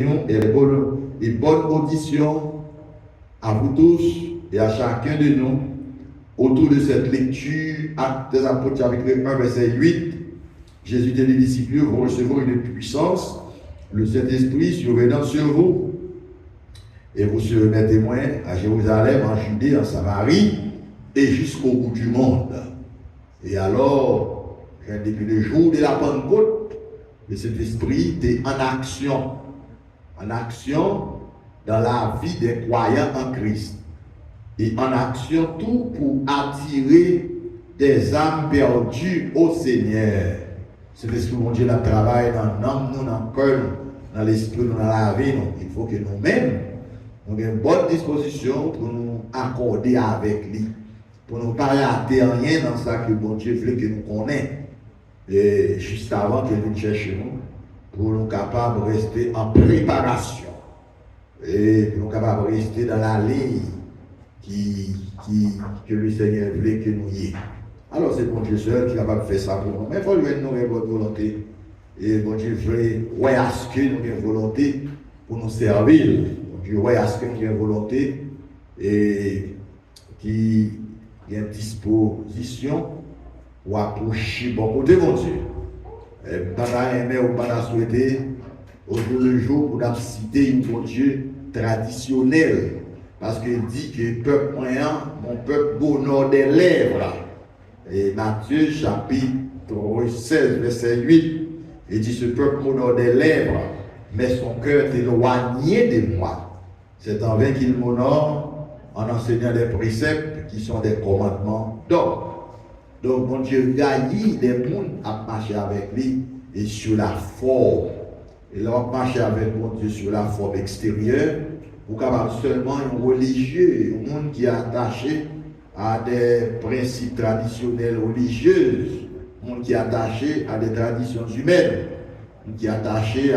et bonne audition à vous tous et à chacun de nous autour de cette lecture, Actes des Apôtres, chapitre 1, verset 8. Jésus dit les disciples, vous recevrez une puissance, le Saint-Esprit survenant sur vous, et vous serez mes témoins à Jérusalem, en Judée, en Samarie, et jusqu'au bout du monde. Et alors, depuis le jour de la Pentecôte, le Saint-Esprit était en action dans la vie des croyants en Christ, et en action tout pour attirer des âmes perdues au Seigneur. C'est l'Esprit de Dieu qui travaille dans l'âme, nous, dans le cœur, dans l'esprit, dans la vie. Il faut que nous-mêmes, nous ayons une bonne disposition pour nous accorder avec lui, pour ne pas rater rien dans ça que bon Dieu veut que nous connaissions. Et juste avant que nous cherchions nous, pour nous capables de rester en préparation et pour nous capables de rester dans la ligne que le Seigneur voulait que nous y ayons. Alors c'est bon Dieu seul qui est capable de faire ça pour nous. Mais il faut lui nous votre volonté. Et bon Dieu veut, ouais, à ce que nous avons une volonté pour nous servir. Bon Dieu, ouais, à ce que nous avons une volonté et qui a une disposition pour approcher bon côté, mon Dieu. Pas aimer ou pas souhaiter au jour le jour pour citer un bon Dieu traditionnel. Parce qu'il dit que le peuple moyen, mon peuple bonheur des lèvres. Et Matthieu chapitre 16, verset 8, il dit ce peuple m'honore des lèvres, mais son cœur est éloigné de moi. C'est en vain qu'il m'honore en enseignant des préceptes qui sont des commandements d'ordre. Donc, mon Dieu gagne des mondes à marcher avec lui et sur la forme. Et là, on marche avec mon Dieu sur la forme extérieure, ou capable seulement un religieux, un monde qui est attaché à des principes traditionnels religieux, un monde qui est attaché à des traditions humaines, un monde qui est attaché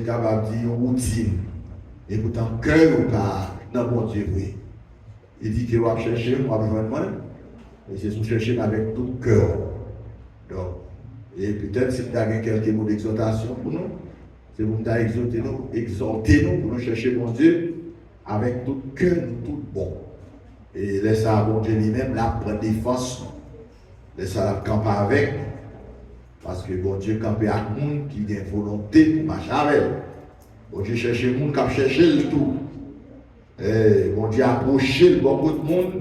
capable de dire une routine. Et pourtant, cœur ou pas, dans mon Dieu, oui. Il dit que vous allez chercher, vous allez besoin de moi, et c'est ce chercher avec tout cœur. Donc, et peut-être si vous avez quelques mots d'exhortation pour nous, c'est pour nous exhorter nous pour nous chercher mon Dieu avec tout cœur, tout bon. Et laisse ça bon Dieu lui-même là prendre des forces. Laisse ça camper avec. Parce que bon Dieu campe avec monde qui a une volonté pour marcher avec. Bon Dieu cherche le monde qui cherche le tout. Et bon Dieu approcher le bon de monde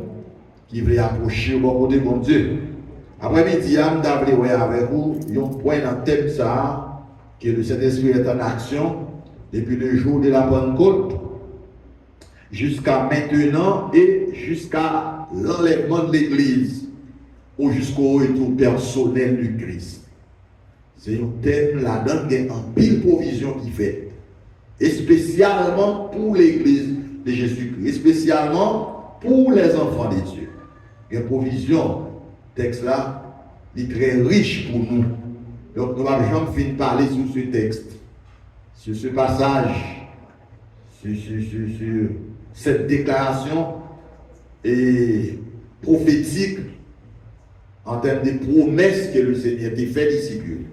qui veut approcher le bon côté bon Dieu. Après-midi, je vais vous avec vous, il y a un point dans le thème ça, que le Saint-Esprit est en action depuis le jour de la Pentecôte jusqu'à maintenant et jusqu'à l'enlèvement de l'Église ou jusqu'au retour personnel du Christ. C'est un thème là-dedans qui est en pile provision qui fait, et spécialement pour l'Église de Jésus-Christ, et spécialement pour les enfants de Dieu. Il y a une provision, texte là, il est très riche pour nous. Donc nous allons jamais finir de parler sur ce texte, sur ce passage, sur cette déclaration et prophétique en termes de promesses que le Seigneur t'a fait d'ici Dieu.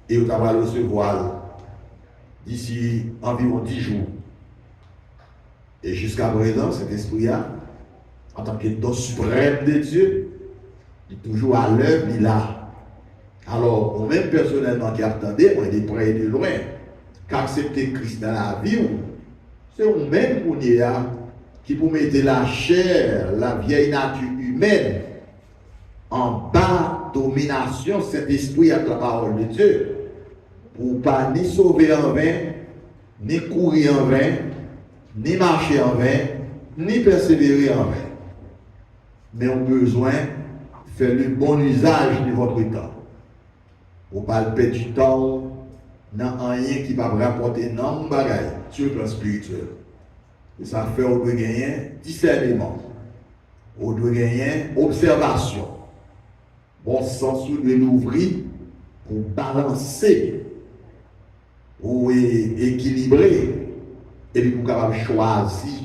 Et nous allons recevoir d'ici environ 10 jours. Et jusqu'à présent, cet esprit-là, en tant que don suprême de Dieu, il est toujours à l'œuvre, il est là. Alors, moi-même personnellement qui attendais, moi de près et de loin, qu'accepter Christ dans la vie, c'est vous-même qui pour mettre la chair, la vieille nature humaine, en bas domination, cet esprit avec la parole de Dieu, pour pas ni sauver en vain, ni courir en vain, ni marcher en vain, ni persévérer en vain. Mais on a besoin de faire le bon usage de votre temps. Pour ne pas perdre du temps dans rien qui va rapporter non bagaille sur le plan spirituel. Et ça fait on doit gagner discernement. On doit gagner observation. Bon sens de l'ouvrir pour balancer, pour équilibrer, et puis pour capable choisir,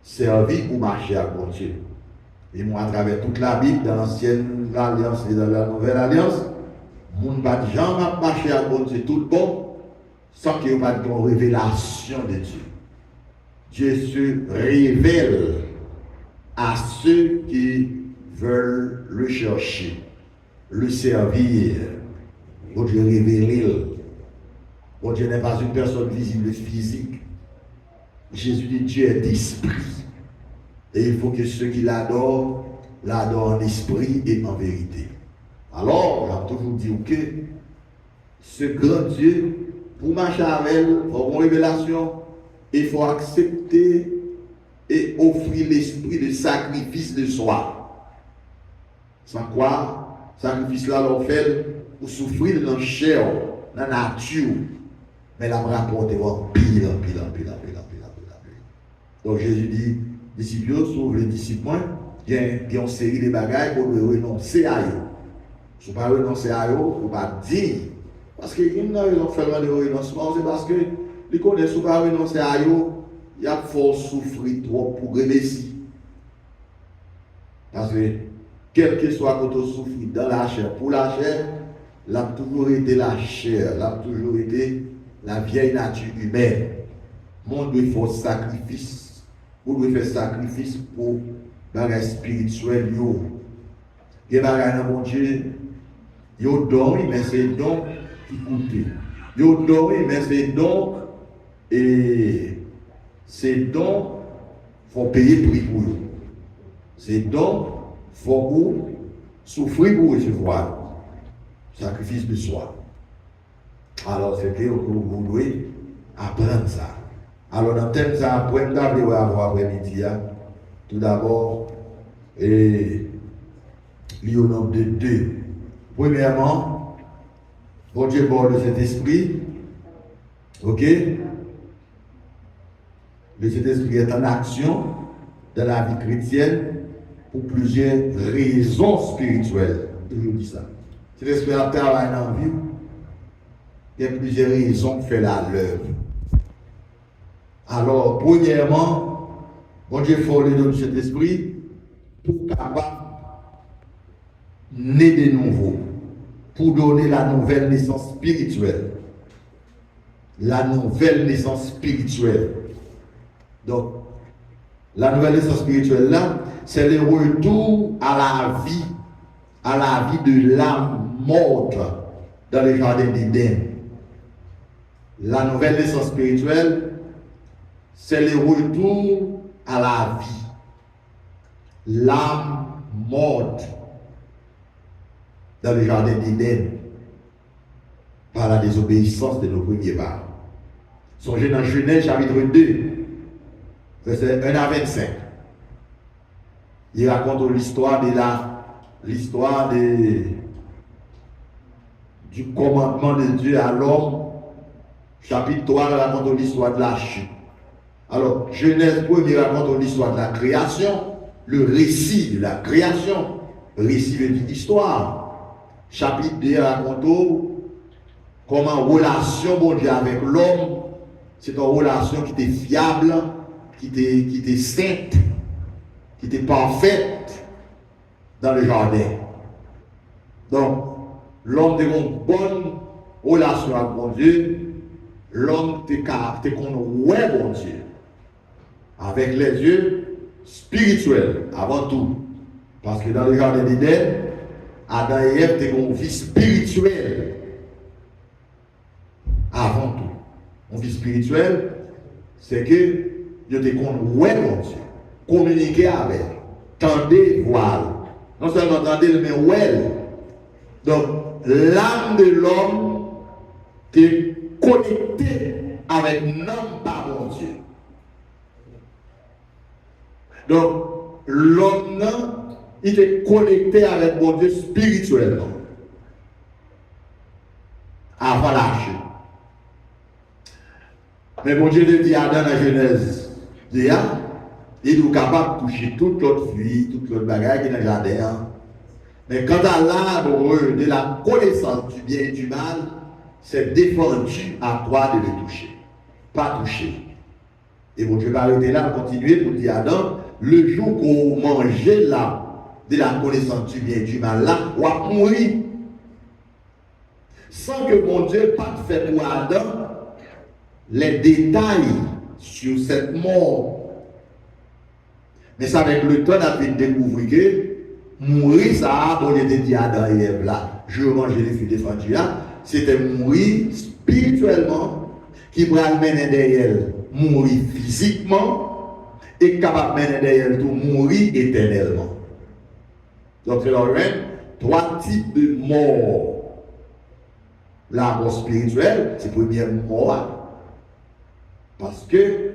servir ou marcher avec mon Dieu. Et moi, à travers toute la Bible, dans l'ancienne alliance et dans la nouvelle alliance, mon ne va jamais marcher avec mon Dieu tout bon, sans qu'il n'y ait pas de révélation de Dieu. Dieu se révèle à ceux qui veulent le chercher, le servir. Bon Dieu révèle. Bon Dieu n'est pas une personne visible physique. Jésus dit Dieu est esprit. Et il faut que ceux qui l'adorent en esprit et en vérité. Alors, j'ai toujours dit que ce grand Dieu, pour marcher avec elle, il faut une révélation, il faut accepter et offrir l'esprit de sacrifice de soi. Sans quoi, sacrifice là, l'on fait pour souffrir dans la chair, dans la nature, mais la rapporte en pile. Donc Jésus dit, disciples, sauf les disciples, il y a une série de bagages pour renoncer à eux. Si vous ne pouvez pas renoncer à eux, vous ne pouvez pas dire. Parce qu'il y a une raison de faire le renoncement, c'est parce que les connaissent, si vous ne pouvez pas renoncer à eux, il y a fort souffrir trop pour remercier. Parce que, quel que soit quand on souffre dans la chair, pour la chair, l'a toujours été la chair, l'a toujours été la vieille nature humaine. Mon doit faire sacrifice. Vous devez faire sacrifice pour les spirituels. Il y a des gens qui Dieu, ils dorment, mais c'est donc qui coûtent. Ils dorment, mais c'est donc, et c'est donc, il faut payer prix pour eux. C'est donc, il faut souffrir pour recevoir. Sacrifice de soi. Alors, c'est que vous devez apprendre ça. Alors, dans le thème, ça apprendre d'avoir après-midi. Tout d'abord, il y a au nombre de deux. Premièrement, bon Dieu borde de cet esprit. Ok? Le Saint-Esprit est en action dans la vie chrétienne pour plusieurs raisons spirituelles. Toujours dit ça. Si l'esprit a travaillé dans la vie, il y a plusieurs raisons pour faire l'œuvre. Alors, premièrement, bon Dieu faut lui donner cet esprit pour capable naître de nouveau, pour donner la nouvelle naissance spirituelle. La nouvelle naissance spirituelle. Donc, la nouvelle naissance spirituelle là, c'est le retour à la vie de l'âme morte dans le jardin d'Éden. La nouvelle naissance spirituelle, c'est le retour à la vie. L'âme morte dans le jardin d'Éden par la désobéissance de nos premiers parents. Songez dans Genèse chapitre 2, verset 1 à 25. Il raconte l'histoire du commandement de Dieu à l'homme. Chapitre 3 raconte l'histoire de la chute. Alors, Genèse 1 raconte l'histoire de la création, le récit de la création, récit veut dire histoire. Chapitre 2 raconte comment relation bon Dieu avec l'homme, c'est une relation qui était fiable, qui était sainte, qui était parfaite dans le jardin. Donc, l'homme a une bonne relation avec bon Dieu, l'homme a ouais bon Dieu, avec les yeux spirituels avant tout. Parce que dans le jardin d'Éden, Adam et Ève ont une vie spirituelle avant tout. Une vie spirituelle, c'est que je te ouais mon Dieu, communiquer avec, tendez, voir. Non seulement tendez, mais ouais. Donc, l'âme de l'homme est connectée avec l'homme par mon Dieu. Donc, l'homme, il est connecté avec mon Dieu spirituellement. Avant la chute. Mais mon Dieu dit à Adam dans la Genèse, il est capable de toucher toute l'autre vie, toute l'autre bagaille qui est dans le jardin. Mais quant à l'arbre de la connaissance du bien et du mal, c'est défendu à toi de le toucher. Pas toucher. Et mon Dieu va arrêter là, continuer pour dire à Adam, le jour qu'on mangeait là, de la connaissance du bien et du mal, là, on va mourir. Sans que mon Dieu pas fait pour Adam, les détails sur cette mort. Mais ça, avec le temps, on a découvert que mourir, ça, on était dit à Adam et Ève là, je veux manger les fruits défendus là, c'était mourir spirituellement, qui va mener derrière, mourir physiquement, et capable de mener derrière tout, mourir éternellement. Donc, c'est là même trois types de morts. La mort spirituelle, c'est la première mort. Parce que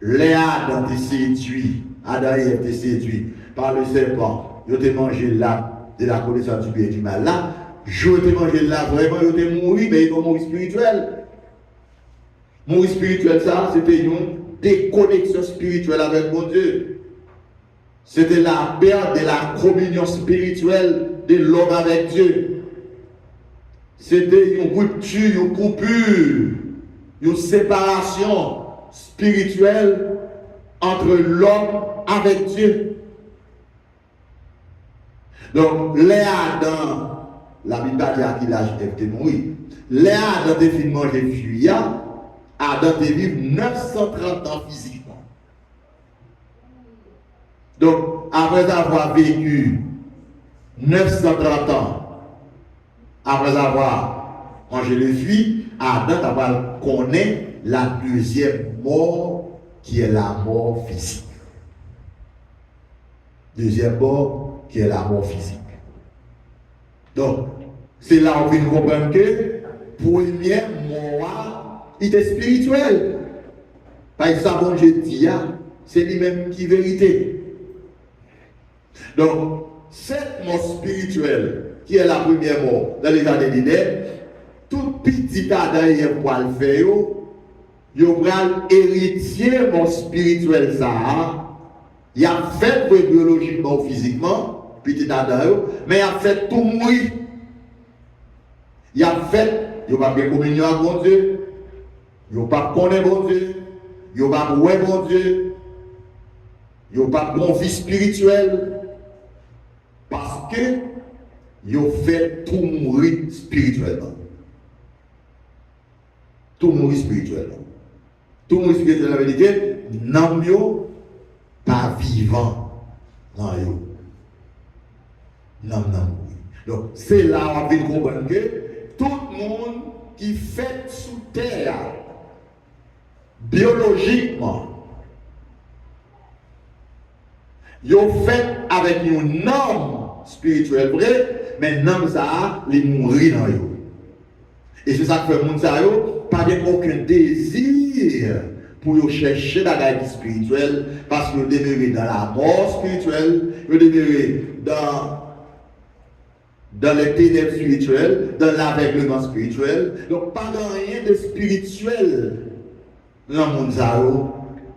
les Adam étaient séduits, Adam et Ève étaient séduits par le serpent. Ils ont mangé là, de la connaissance du bien et du mal là. Ils ont mangé là, vraiment, ils ont mouru, mais ils ont mouru spirituel. Mourir spirituel, ça, c'était une déconnexion spirituelle avec mon Dieu. C'était la perte de la communion spirituelle de l'homme avec Dieu. C'était une rupture, une coupure, une séparation spirituelle entre l'homme avec Dieu. Donc, les Adam, la Bible a dit à qui l'âge était mort. Les Adam étaient fini manger fuyant, Adam était vivre 930 ans physiquement. Donc, après avoir vécu 930 ans, après avoir mangé le fruit, Adam va connaître la deuxième mort qui est la mort physique. Deuxième mort qui est la mort physique. Donc, c'est là où on comprend que première mort, il est spirituel. Par exemple, je dis, c'est lui-même qui est vérité. Donc, cette mort spirituelle, qui est la première mort dans les jardins d'Éden, tout petit Adam et Ève pour le faire, il va héritier mon spirituel ça. Il a fait biologiquement ou physiquement, petit Adam, mais il a fait tout mourir. Il a fait, il va bien communion avec mon Dieu, il va pas connaître mon Dieu, il va pas voir mon Dieu, il va pas bon vie spirituelle. Parce que ils ont fait tout mourir spirituellement. Tout mourir spirituellement. Tout mourir spirituellement veut dire que non, yo pas vivant. Non, yo. Non. Donc, c'est là où on va comprendre que tout le monde qui fait sous terre, biologiquement, ils ont fait avec un homme spirituel vrai, mais l'homme ça, il mourir dans eux. Et c'est ça que fait le monde ça, pas aucun désir pour chercher la guerre spirituelle, parce que demeurent dans la mort spirituelle, ils demeurent dans les ténèbres spirituelles, dans l'aveuglement spirituel. Donc, pas rien de spirituel dans le monde ça,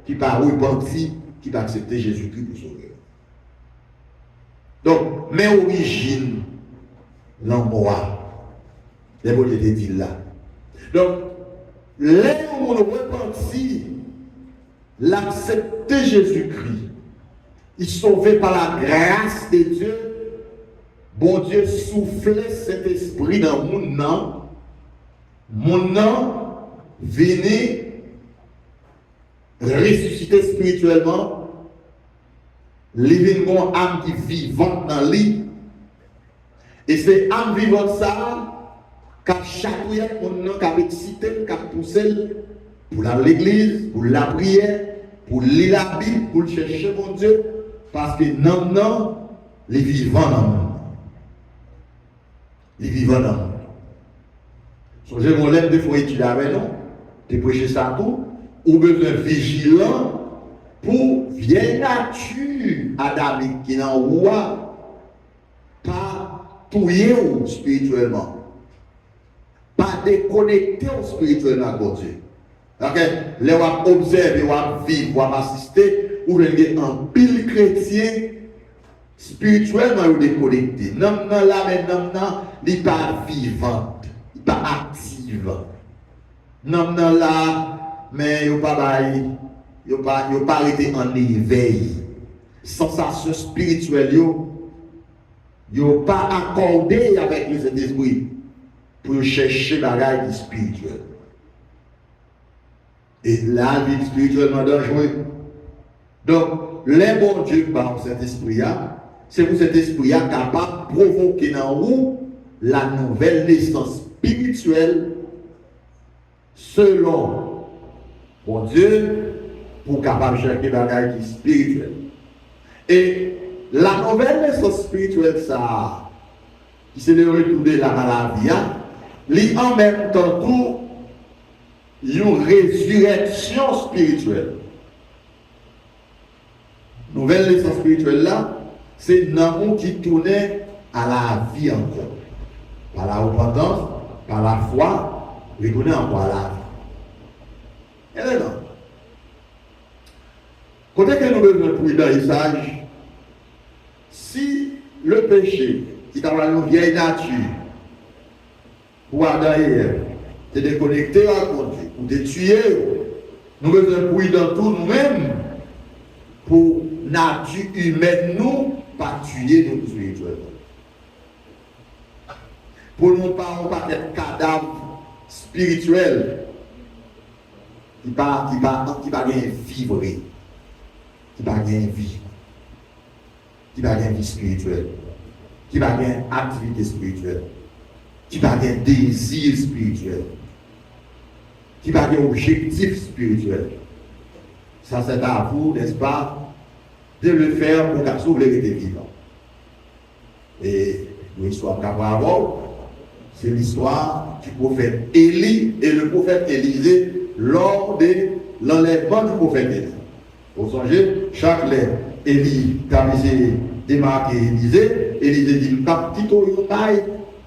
qui part repentir, qui va accepter Jésus-Christ pour sauver. Donc, mes origines, l'emploi, les mots que je dit là. Donc, les où on repentit, l'accepter Jésus-Christ, il sauvé par la grâce de Dieu. Bon Dieu soufflait cet esprit dans mon âme. Mon âme venait ressusciter spirituellement. L'événement âme qui vivante dans lui. Et c'est âme vivante ça qui a chatouillé mon nom, qui a excité, qui a poussé pour l'église, pour la prière, pour lire la Bible, pour chercher mon Dieu. Parce que non, les vivants dans le monde. Les vivants dans le monde. Songez mon lèvre de fois étudier avec nous, de prêcher ça tout, ou besoin vigilant pour vieille nature adamique qui n'en voit pas touiller spirituellement, pas déconnecter spirituellement avec Dieu. Ok? Les wap observer, wap vivre, wap assister, ou les en pile chrétien spirituellement ou déconnecté. Non, là, mais non, il n'est pas vivant, il n'est pas actif. Non, là, mais il n'est pas. Il n'a pas arrêté en éveil. Sensation spirituelle, il n'a pas accordé avec les esprits pour chercher la réalité spirituelle. Et la vie spirituellement dangereuse. Donc, les bons Dieu par cet esprit-là, c'est pour cet esprit-là capable de provoquer dans vous la nouvelle naissance spirituelle selon bon Dieu pour capable de chercher des bagages qui spirituels. Et la nouvelle naissance spirituelle, ça, qui c'est le retour de la vie, lit en même temps tout une résurrection spirituelle. Nouvelle naissance spirituelle là, c'est l'amour qui tournait à la vie encore. Par la repentance, par la foi, retourner encore à la vie. Elle est là. Quand que nous devons prudents et sages, si le péché qui est dans la vieille nature, pour Adam et Ève, c'est de connecter à Dieu, ou de tuer, nous devons prudents tous nous-mêmes pour nature humaine, nous, pas tuer nous spirituellement. Pour nous pas être cadavre spirituel qui va vivre, qui va vie, qui va vie spirituelle, qui va activité spirituelle, qui va désir spirituel, qui va objectif spirituel. Ça c'est à vous, n'est-ce pas, de le faire pour qu'à sauver les vivants. Et l'histoire qu'à avoir, c'est l'histoire du prophète Élie et le prophète Élisée lors de l'enlèvement du prophète Élie. Vous songez, chaque lettre, Élie, quand il démarqué Élisée, Élisée dit, pas petit au taille,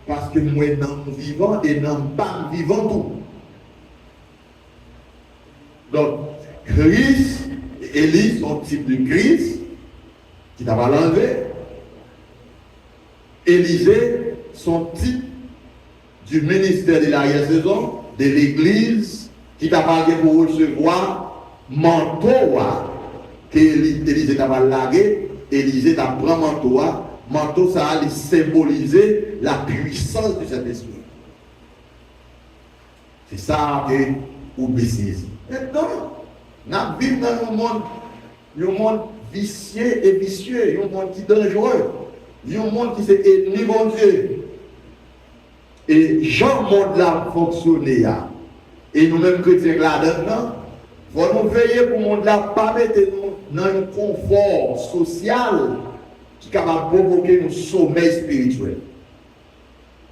parce que moi, non vivant et non pas vivant tout. Donc, Christ, Élie, son type de Christ, qui t'a pas l'enlevé. Élisée, son type du ministère de l'arrière-saison, de l'église, qui t'a parlé pour recevoir manteau, que Élisée t'a pas largué, Élisée t'a pris manteau, ça allait symboliser la puissance de cet esprit. C'est ça que vous obéissez. Maintenant, nous vivons dans un monde vicieux et vicieux, un monde qui est dangereux, un monde qui est ennemi mon Dieu. Et Jean monde là fonctionner, et nous-mêmes chrétiens là-dedans, il faut nous veiller pour le monde là, pas mettre nous dans un confort social qui est capable de provoquer un sommeil spirituel.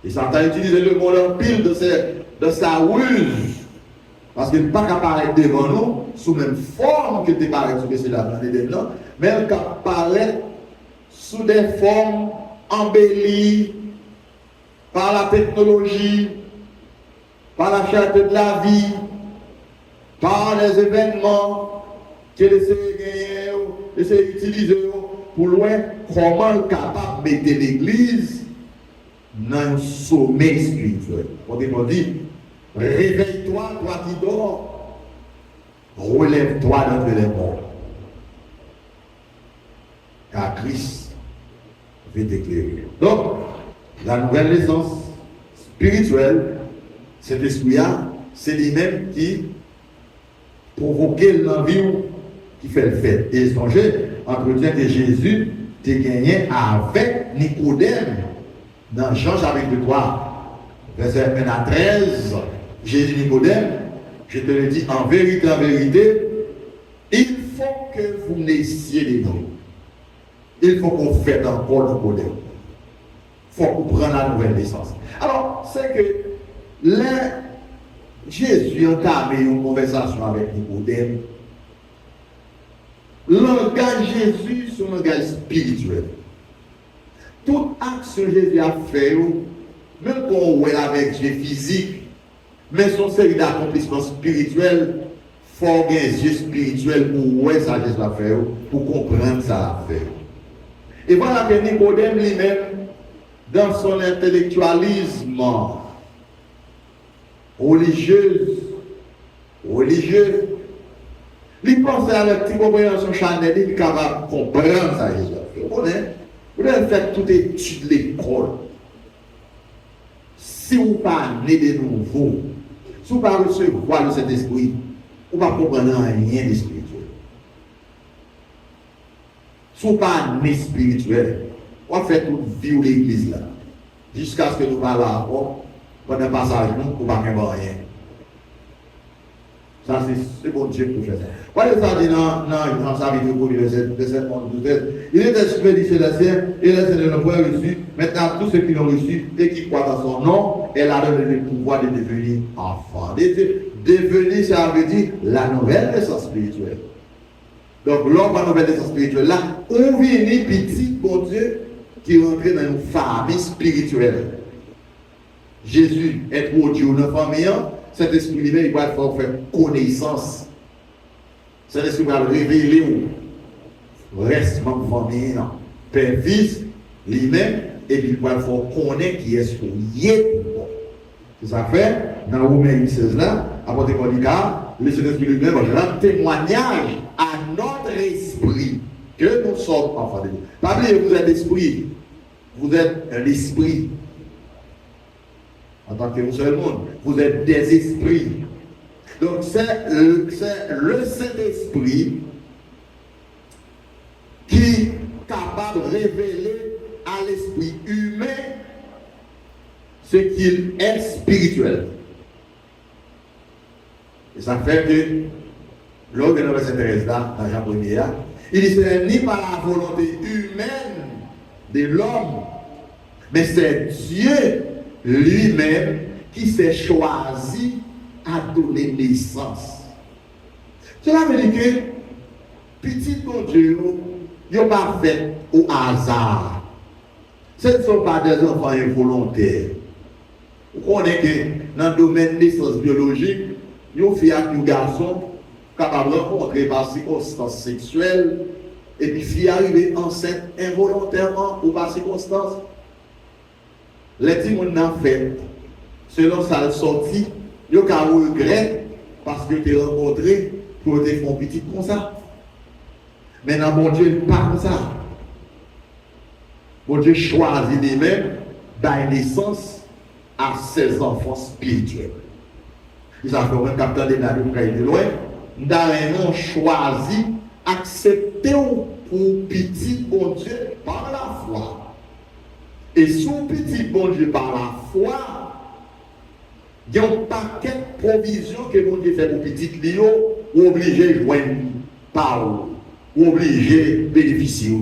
Et Satan utilise le monde en pile de sa ruse. Parce qu'il n'est pas capable d'apparaître devant nous sous la même forme que tu paraît sous ces là, mais il apparaît sous des formes embellies par la technologie, par la cherté de la vie, par les événements qu'il essaie d'utiliser pour loin comment il est capable de mettre l'église dans un sommeil spirituel. On dit, réveille-toi, toi qui dors, relève-toi d'entre les morts. Car Christ veut t'éclairer. Donc, la nouvelle naissance spirituelle, cet esprit-là, c'est lui-même qui provoque l'envie qui fait le fait. Et songez, entretien que Jésus t'a gagné avec Nicodème dans Jean chapitre 3, verset 1 à 13. Jésus Nicodème, je te le dis en vérité, il faut que vous naissiez de nous. Il faut qu'on fasse encore le Nicodème. Il faut qu'on prenne la nouvelle naissance. Alors, c'est que là, Jésus a entamé une conversation avec Nicodème. Le langage Jésus, c'est un langage spirituel. Toute action que Jésus a fait, même quand on est avec Dieu physique, mais son série d'accomplissements spirituels, il faut avoir un yeux spirituel pour voir ça Jésus a fait, pour comprendre ça a fait. Et voilà que Nicodème lui-même, dans son intellectualisme religieux, il pensait à la petite compréhension charnelle, il est capable de comprendre ça Jésus a fait. Vous avez fait toute étude de l'école. Si vous ne pas né de nouveau, si vous ne pas recevoir de cet esprit, on ne va pas comprendre rien de spirituel. Si on pas né spirituel, on va faire toute vie de l'église là. Jusqu'à ce que nous parlons là, pendant le passage, nous ne pouvons pas rien. Ça, c'est bon Dieu qui fait ça. Voilà ça dit dans sa vidéo pour le verset 11-12. Il est expédié du Célestien, et les Seigneurs l'ont reçu. Maintenant, tous ceux qui l'ont reçu et qui croient dans son nom, elle a donné le pouvoir de devenir enfant. Devenir, ça veut dire la nouvelle naissance spirituelle. Donc, l'homme va nouvelle naissance spirituelle. Là, on vient petit, bon Dieu, qui rentre dans une famille spirituelle. Jésus est introduit dans la famille. Cet esprit lui-même, il va faire connaissance. Cet esprit va révéler au reste de la famille, Père, Fils, lui-même, et puis il va faire connaître qui est ce qu'il est. C'est ça fait, dans Romains 8:16 là, après qu'on dit le Saint-Esprit lui-même rend témoignage à notre esprit que nous sommes enfants de Dieu. Pas oublier, vous êtes esprit. Vous êtes l'esprit. En tant que seul monde, vous êtes des esprits. Donc c'est le Saint-Esprit qui est capable de révéler à l'esprit humain ce qu'il est spirituel. Et ça fait que, l'homme de verset 13 là, dans Jean 1er, il dit c'est ni par la volonté humaine de l'homme, mais c'est Dieu lui-même qui s'est choisi à donner naissance. Cela veut dire que petit bon Dieu, il n'a pas fait au hasard. Ce ne sont pas des enfants involontaires. Vous connaissez que dans le domaine de naissance biologique, il y a une fille et un garçon capables de rencontrer par circonstances sexuelles et puis fille arriver enceinte involontairement ou par circonstances. Les petits gens n'ont fait, selon sa sortie, ils ont regret parce que tu as rencontré pour te faire petit comme ça. Mais dans mon Dieu, pas comme ça. Mon Dieu choisit lui-même donner naissance à ses enfants spirituels. Ils ont fait un capteur de la vie pour aller loin. Nous avons choisi accepter pour petit bon Dieu par la foi. Et sous petit bon Dieu par la foi, il y a un paquet de provisions que bon Dieu fait pour petit Léo, ou obligé de joindre par ou obligé de bénéficier.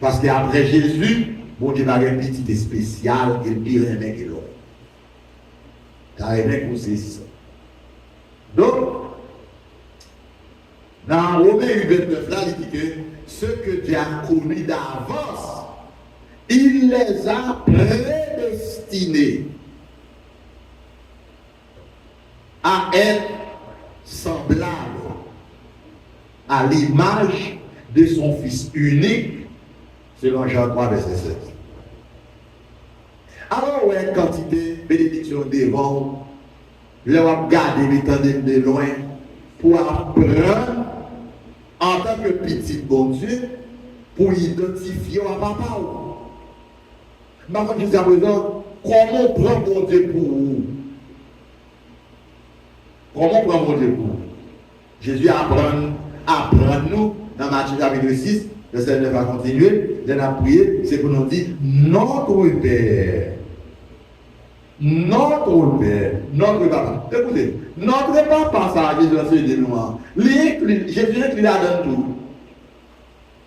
Parce qu'après Jésus, bon Dieu va avoir un petit spécial et pire un mec et l'autre. Car un mec c'est ça. Donc, dans Romains 8:29, là, il dit que ce que Dieu a connu d'avance, il les a prédestinés à être semblables à l'image de son Fils unique, selon Jean 3, verset 16. Alors, ouais, quantité, bénédiction devant, leur garder les de loin pour apprendre en tant que petit bon Dieu pour identifier à papa. Maintenant, jusqu'à présent, comment prend bon Dieu pour vous? Comment prend bon Dieu pour vous? Jésus apprend nous dans Matthieu chapitre 6, verset 9 à continuer. Il a prié, c'est pour nous dire notre Père. Notre Père, notre Papa. Écoutez, notre Papa, ça a Jésus a fait des lois. Jésus inclut là dans tout.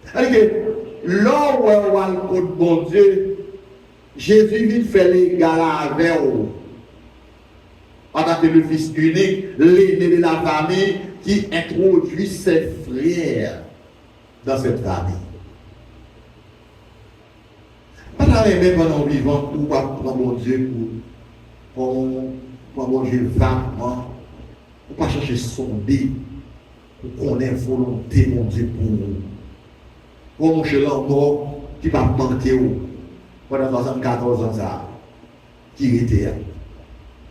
C'est-à-dire que, là où on a le code bon Dieu, Jésus vient faire l'égal avec vous. En tant que le Fils unique, l'aîné de la famille, qui introduit ses frères dans cette famille. Pas la même pendant vivant pour prendre mon Dieu pour manger vaguement, pour pas chercher sonder, pour connaître volonté mon Dieu pour nous. Pour manger l'encore qui va manquer pendant 74 ans ça, qui était là.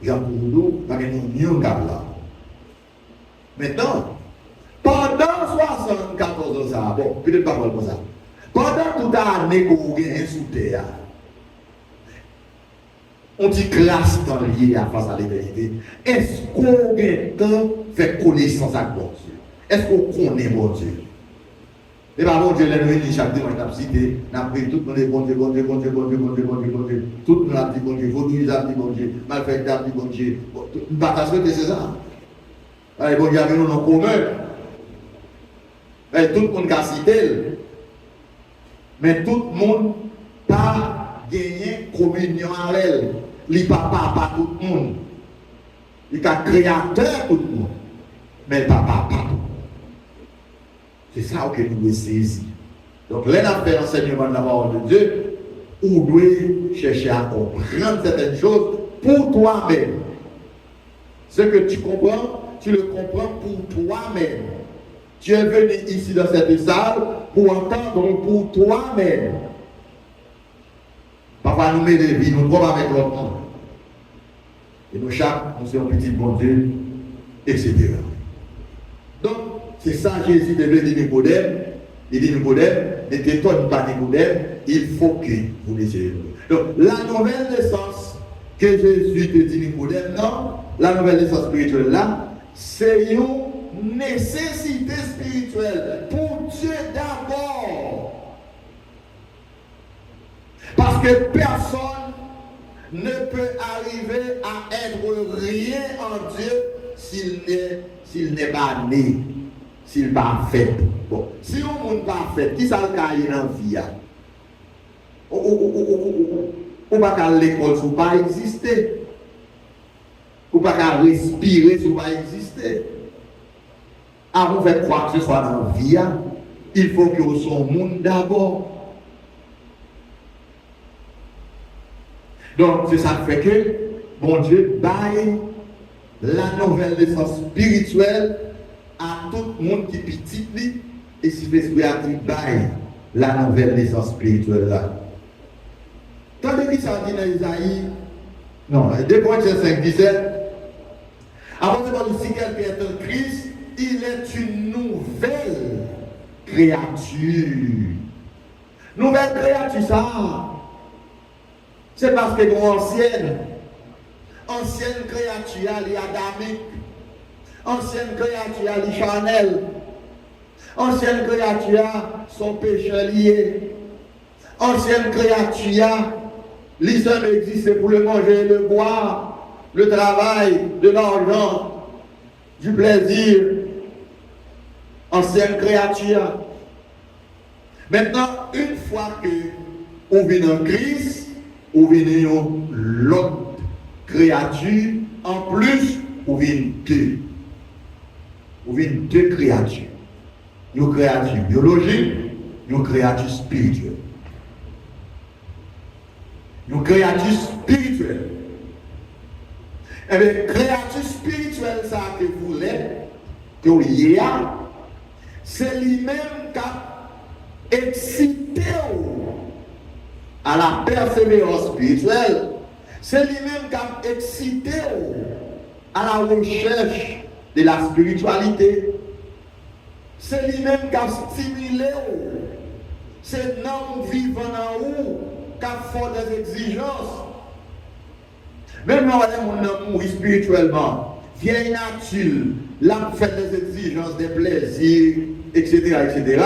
Jean pour nous, pas que nous mieux là. Maintenant, pendant 74 ans ça, bon, peut-être pas comme ça. Pendant toute l'année qu'on gagne sous terre, on dit grâce dans lié à face à l'éternité. Est-ce qu'on a temps fait connaissance avec bon Dieu? Est-ce qu'on connaît bon Dieu? Et pas bon Dieu, les nuits, chaque dimanche, on a cité, on a pris tout le monde, bon Dieu, bon Dieu, bon Dieu, bon Dieu, bon Dieu, bon Dieu, bon Dieu, tout le monde a dit bon Dieu, vaudouille a dit bon Dieu, malfait a dit bon Dieu, parce que c'est ça. Allez, bon Dieu, avec nous en commun. Tout le monde a cité, mais tout le monde pas gagné communion avec elle. Il n'est pas papa tout le monde. Il est créateur tout le monde. Mais il n'est pas papa. C'est ça que nous devons saisir. Donc, là, on fait l'enseignement de la parole de Dieu, on doit chercher à comprendre certaines choses pour toi-même. Ce que tu comprends, tu le comprends pour toi-même. Tu es venu ici dans cette salle pour entendre pour toi-même. Papa nous met des vies, nous trouvons avec l'autre monde. Et nous chaque, nous sommes petits bon Dieu, etc. Donc, c'est ça Jésus devait dire Nicodème. Il dit Nicodème, ne t'étonne pas Nicodème, il faut que vous l'ayez. Donc, la nouvelle naissance que Jésus te dit Nicodème, non, la nouvelle naissance spirituelle là, c'est une nécessité spirituelle pour Dieu d'abord. Parce que personne ne peut arriver à être rien en Dieu s'il n'est pas né, s'il n'est pas fait. Bon, si on n'est pas fait, qui ça le cahier dans la vie? On ne peut pas à l'école, ça ne peut pas exister. On ne peut pas respirer, ça ne peut pas exister. Avant de faire quoi que ce soit dans la vie, il faut que vous soyez monde d'abord. Donc, c'est ça qui fait que, bon Dieu, baille la nouvelle naissance spirituelle à tout le monde qui est petit, et si vous baille la nouvelle naissance spirituelle là. Tandis que ça dit dans Isaïe, non, 2 Corinthiens 5, 17, avant de parler si quelqu'un est en Christ, il est une nouvelle créature. Nouvelle créature, ça. C'est parce que ancienne créature, elle est adamique. Ancienne créature, elle est charnelle. Ancienne créature, son péché lié. Ancienne créature, l'islam existe pour le manger et le boire, le travail, de l'argent, du plaisir. Ancienne créature. Maintenant, une fois que on vient en Christ, on vient l'autre créature, en plus, on vient deux. On vient deux créatures. Une créature biologique, une créature spirituelle. Une créature spirituelle. Eh bien, créature spirituelle, ça que vous l'êtes, que vous y êtes, c'est lui-même qui a excité à la persévérance spirituelle. C'est lui-même qui a excité à la recherche de la spiritualité. C'est lui-même qui a stimulé. C'est l'homme vivant en vous qui a fait des exigences. Même quand on mourit spirituellement, vieille nature, l'âme fait des exigences, des plaisirs, etc., etc.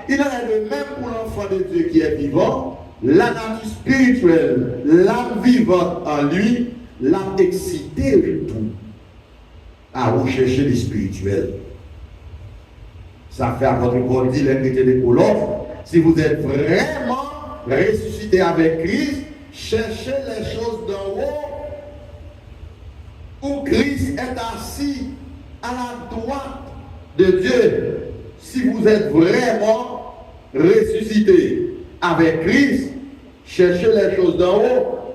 Il en est de même pour l'enfant de Dieu qui est vivant. La nature spirituelle, l'âme vivante en lui, l'âme excitée tout à rechercher le spirituel. Ça fait à votre corps dit l'invité de Colosse. Si vous êtes vraiment ressuscité avec Christ, cherchez les choses d'en haut où Christ est assis à la droite de Dieu. Si vous êtes vraiment ressuscité avec Christ, cherchez les choses d'en haut.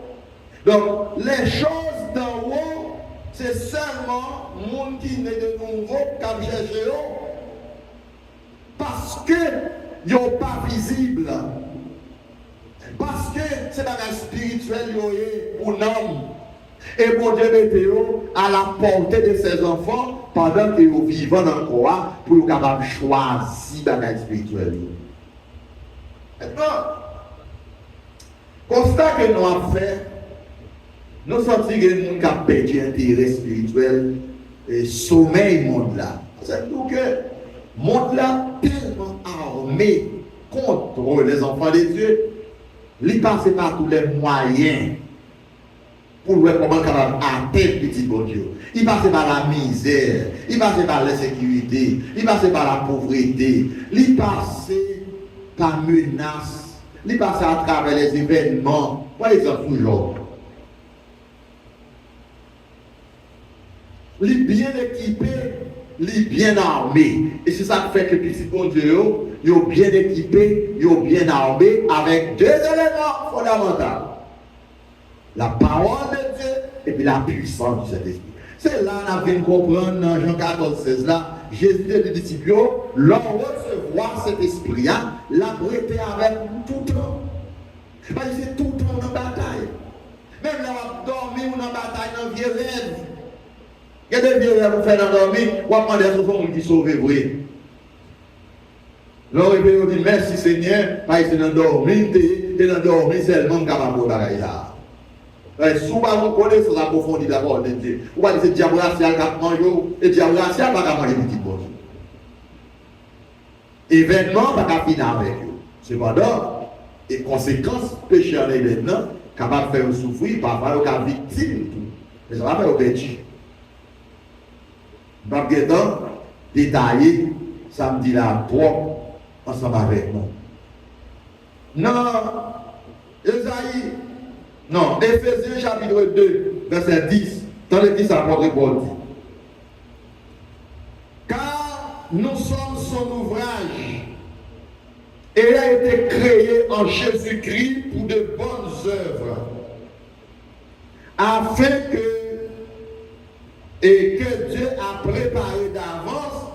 Donc, les choses d'en haut, c'est seulement le monde qui naît de nouveau qui cherche haut. Parce que ils sont pas visibles. Parce que c'est dans la spirituelle pour l'homme. Et mon Dieu mettez à la portée de ses enfants pendant qu'ils vivent encore pour être capable de choisir dans la spirituelle. Maintenant, constat que nous avons fait, nous sentons que les gens qui ont perdu l'intérêt spirituel et sommeil monde là. C'est tout que le monde là tellement armé contre les enfants de Dieu, il passe par tous les moyens pour voir comment capable atteindre petit bon Dieu. Il passe par la misère, il passe par l'insécurité, il passe par la pauvreté, il passe par menaces, il passe à travers les événements. Par exemple, toujours. Il est bien équipé, il est bien armé. Et c'est ça qui fait que petit bon Dieu, il est bien équipé, il est bien armé avec deux éléments fondamentaux. La parole de Dieu et puis la puissance du Saint-Esprit. C'est là qu'on a pu comprendre dans Jean 14, 16 là, Jésus dit aux disciples, l'on recevoir cet esprit-là, l'a prêté avec tout le temps. Parce que c'est tout le temps dans la bataille. Même là, on dormir ou dans la bataille, dans le vieux rêve. Il y a des vieux rêves pour faire dans dormir, ou à demander à ce monde qui sauve vrai. L'on dit merci Seigneur, parce que c'est dans dormir, et dans dormir seulement capable de faire ça. Souvent, vous connaissez la profondeur de la parole de Dieu. Vous allez dire que diable racial qui mange, et diable racial va manger petit bon. Événement va finir avec eux. Cependant, les conséquences péché en maintenant, capable de faire souffrir, parfois, vous êtes victime. Mais ça va faire péché. Nous allons détailler samedi là, propre, ensemble avec nous. Non, Esaïe. Non, Éphésiens chapitre 2, verset 10. Dans le 10, l'apôtre Paul dit. Car nous sommes son ouvrage. Et il a été créé en Jésus-Christ pour de bonnes œuvres. Afin que Dieu a préparé d'avance,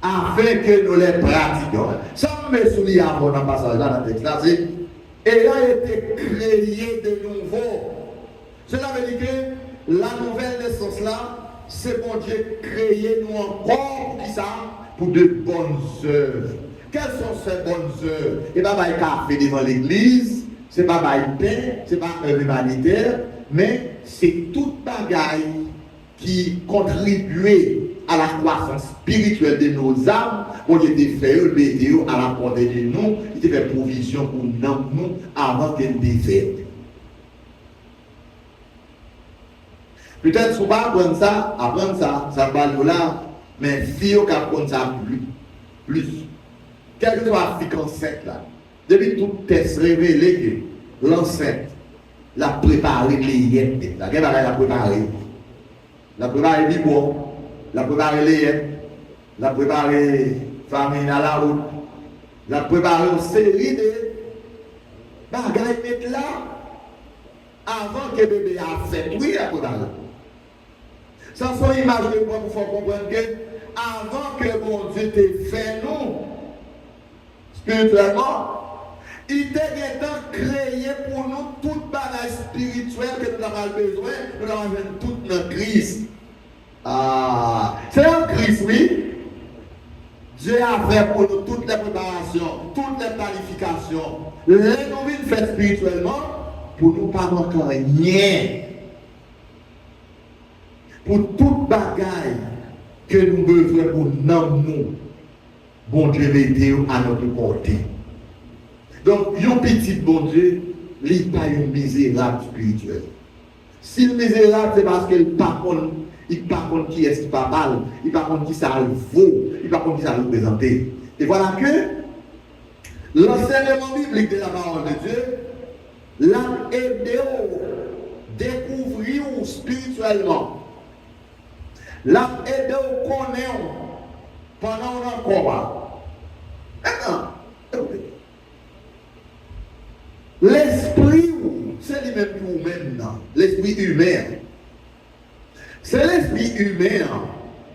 afin que nous les pratiquions. Ça me souligne avant dans le passage là, dans le texte là, c'est et a été créé de nouveau. Cela veut dire que la nouvelle naissance là, c'est bon Dieu créer nous encore pour qui ça? Pour de bonnes œuvres. Quelles sont ces bonnes œuvres? Et pas un café devant l'église, c'est pas un pain, c'est pas un humanitaire, mais c'est toute bagaille qui contribue à la croissance spirituelle de nos âmes, on a été fait le météo à la portée de nous, il était fait provision pour nous avant qu'elle défaite. Peut-être si on va apprendre ça, ça va là, mais si on apprend ça plus. Quelle que soit la fille enceinte là, depuis tout test révélé que l'enceinte l'a préparé les yeux, la guerre l'a préparé. La préparé du bon. La préparer les yeux, la préparer famille à la route, la préparer une série de bagages mettre là avant que bébé a fait. Oui, la préparer. Ça sont images de moi pour faire comprendre que avant que mon Dieu t'ait fait nous, spirituellement, il t'a créé pour nous toute bagage spirituelle que nous avons besoin, nous avons toute notre crise. Ah, c'est un Christ, oui. Dieu a fait pour nous toutes les préparations, toutes les planifications. Les nous fait spirituellement pour nous pas manquer rien. Pour toute bagaille que nous besoin pour nous, bon Dieu mettez à notre portée. Donc, un petit bon Dieu, il n'est pas un misérable spirituel. Si le misérable, c'est parce qu'il par contre. Il ne sait pas qui est-ce qui pas mal, il ne sait pas qui ça le vaut, il ne sait pas qui ça le représente. Et voilà que l'enseignement biblique de la parole de Dieu l'a aidé à découvrir spirituellement, l'a aidé à connaître pendant un combat. Maintenant, l'esprit, c'est lui-même pour vous-même, l'esprit humain. C'est l'esprit humain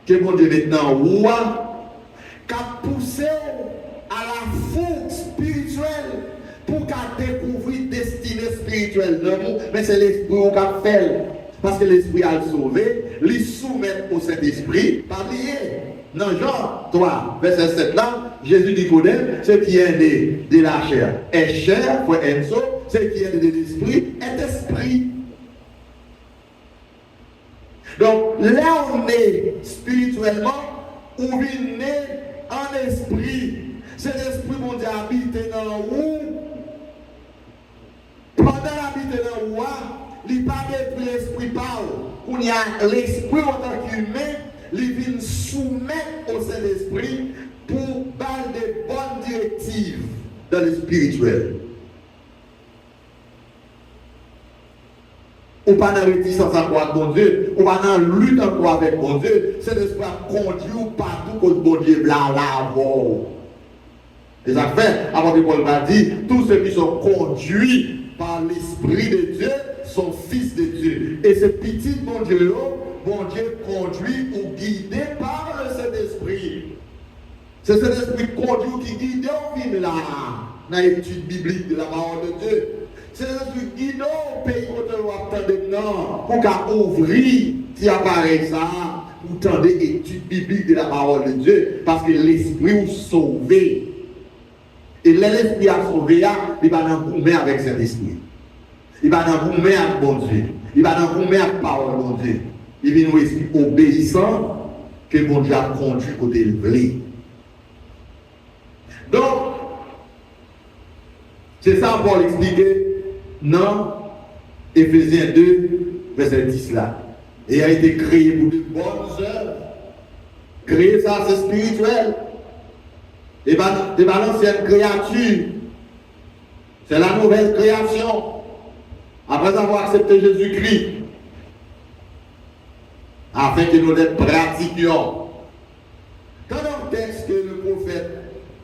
que mon Dieu maintenant qui a poussé à la fougue spirituelle pour qu'à découvrir destinée spirituelle de nous. Mais c'est l'esprit qui a fait. Parce que l'esprit a le sauvé, lui soumettre au Saint-Esprit, pas lié. Dans Jean 3, verset 7 là, Jésus dit pour elle, ce qui est né de la chair est chair, pour Enzo, ce qui est né de l'esprit est esprit. là on est spirituellement, ou bien né en esprit. C'est l'esprit mon Dieu habite dans vous. Pendant l'habiter dans vous, il n'y a pas détruit l'esprit par où il y a l'esprit en tant qu'humain, il vient soumettre au Saint-Esprit pour donner des bonnes directives dans le spirituel. Ou pas dans réticence à croire bon Dieu, ou pas dans lutte à croire avec bon Dieu, c'est l'esprit à conduire partout que bon Dieu bla la voix. Les affaires, avant que Paul m'a dit, tous ceux qui sont conduits par l'Esprit de Dieu sont fils de Dieu. Et ces petits bon Dieu conduit ou guidé par le Saint-Esprit. C'est cet esprit conduit qui guide au film là, dans l'étude biblique de la parole de Dieu. C'est l'esprit qui guide au pays où on attend maintenant, pour qu'on ouvrir, si apparaît ça, pour tendre l'étude biblique de la parole de Dieu, parce que l'esprit vous sauvé. Et l'esprit a sauvé, il va dans vous mettre avec cet esprit. Il va dans vous mettre avec bon Dieu. Il va dans vous mettre avec la parole de bon Dieu. Il vient nous esprit obéissant que bon Dieu a conduit côté le blé. Donc, c'est ça Paul expliquer dans Éphésiens 2, verset 10 là. Et il a été créé pour de bonnes œuvres. Créer ça, c'est spirituel. Et pas l'ancienne créature. C'est la nouvelle création. Après avoir accepté Jésus-Christ. Afin que nous les pratiquions. Quand on texte que le prophète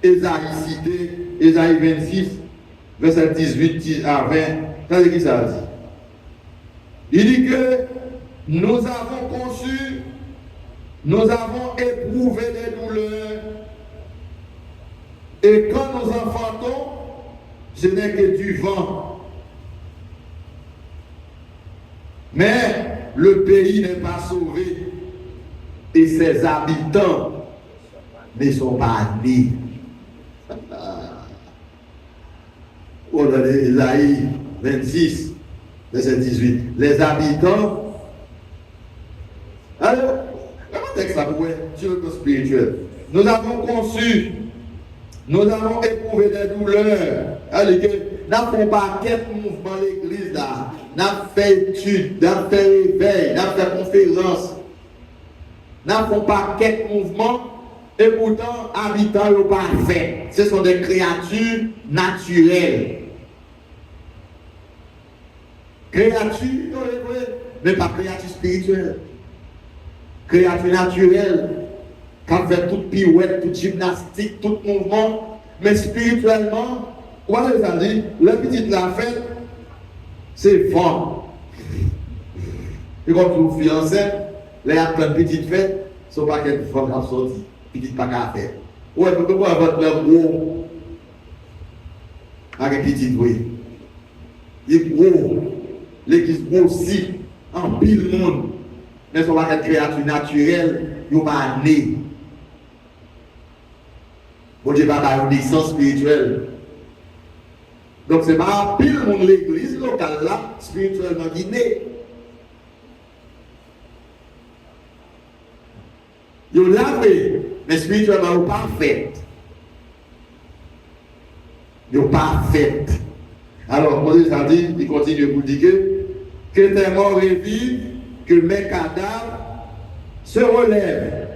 Ésaïe cité, Ésaïe 26, verset 18 à 20, qu'est-ce qu'il ça dit? Il dit que nous avons conçu, nous avons éprouvé des douleurs, et quand nous enfantons, ce n'est que du vent. Mais le pays n'est pas sauvé, et ses habitants ne sont pas nés. On a Ésaïe 26, verset 18. Les habitants. Alors, comment texte ça pour sur le spirituel? Nous avons conçu, nous avons éprouvé des douleurs. Allez, n'avons pas quel mouvement l'église là. N'a fait étude, n'a fait réveil, n'a fait conférence. N'avons pas quel mouvement. Et pourtant, habitants le parfait. Ce sont des créatures naturelles. Créatures, mais pas créatures spirituelles. Créatures naturelles, qui ont fait toute pirouette, toute gymnastique, tout mouvement, mais spirituellement, quoi ça dit? Le petit la fête, c'est vent. Et quand vous fiancez, les plein de petites fêtes, ne sont pas qu'elles font la sortie. Petite pas qu'à faire. Ouais, pourquoi votre gros avec petit oui. Il est gros. L'église grossit en pile monde. Mais ce sont pas des créatures naturelles, ils n'ont pas né. Bon Dieu va avoir une naissance spirituelle. Donc c'est pas pile monde l'église locale là, spirituellement qui naît. Ils ont lavé. Mais spirituellement, ils n'ont pas fait. Ils n'ont pas fait. Alors, Moïse a dit, il continue pour dire que tes morts et vivent, que mes cadavres se relèvent.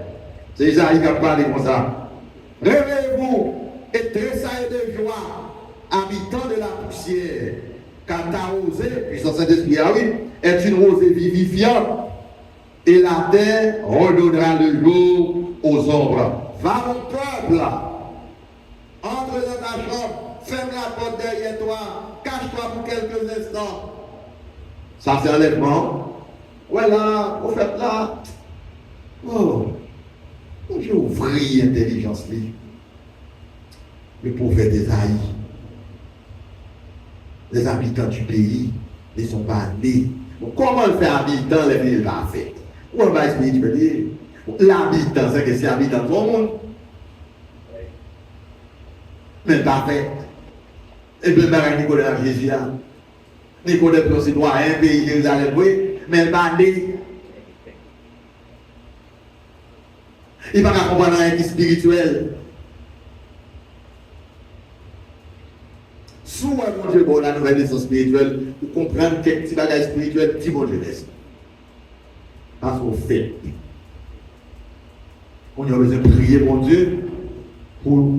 C'est Isaïe qui a parlé comme ça. Réveillez-vous et tressaillez de joie, habitants de la poussière, car ta rosée, puissant Saint-Esprit, ah oui, est une rosée vivifiante, et la terre redonnera le jour aux ombres. Va mon peuple, entre dans ta chambre, ferme la porte derrière toi, cache-toi pour quelques instants. Ça c'est enlèvement. Voilà, au fait là. Oh, j'ai ouvert l'intelligence. Le prophète Esaïe, les habitants du pays ne sont pas nés. Comment le faire habitant, les villes pas faites? On va expliquer, je veux dire. L'habitant, c'est que c'est habitant de tout le monde. Mais pas fait. Et puis, Nicolas Jésus, Nicolas, c'est droit à un pays, Jérusalem, oui, mais pas né. Il va pas comprendre rien qui est spirituel. Souvent, mon Dieu, bon, la nouvelle naissance spirituelle, vous comprenez quelques petits bagages spirituels, petit bon Dieu laisse. Parce qu'on fait. On a besoin de prier, mon Dieu, pour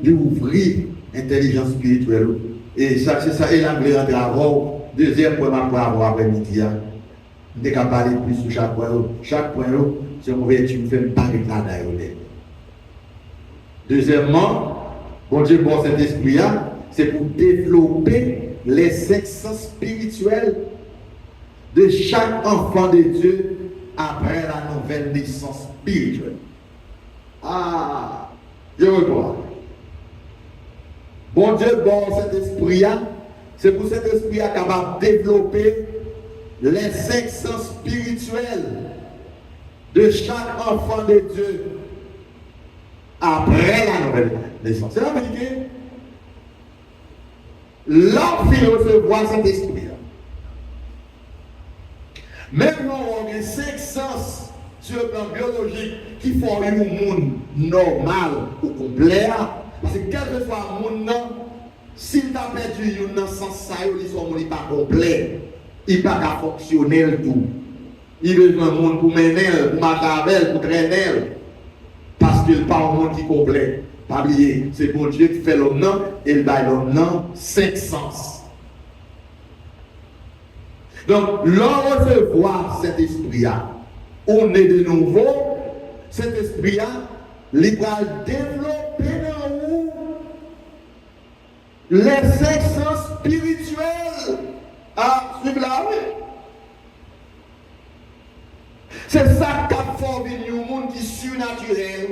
lui ouvrir l'intelligence spirituelle. Et ça, c'est ça, et l'anglais en travaux. Deuxième point, ma avoir après-midi. On ne peut pas parler plus sur chaque point. Chaque point, c'est une ouverture, vous faites pas de cadre. Deuxièmement, bon Dieu, bon cet esprit-là, c'est pour développer les sexes spirituels de chaque enfant de Dieu après la nouvelle naissance spirituelle. Ah, je revois. Bon Dieu, bon cet esprit-là, c'est pour cet esprit-là capable de développer les sexes spirituels de chaque enfant de Dieu après la nouvelle naissance. C'est la vérité. L'homme qui recevoir cet esprit-là. Maintenant, on a 5 sens sur le plan biologique qui font un monde normal ou complet. Parce que quel que soit le monde, s'il t'a perdu un sens, ça n'est pas complet. Il n'est pas fonctionner tout. Il veut un monde pour mener, pour marcher avec, pour traîner. Parce qu'il n'est pas un monde qui est complet. Pas oublier, c'est bon Dieu qui fait l'homme et il va l'homme 5 sens. Donc, lorsque je vois cet esprit-là, on est de nouveau, cet esprit-là, il va développer dans vous les 5 sens spirituels. Ah, suivez là, oui. C'est ça qui a formé un monde qui est surnaturel.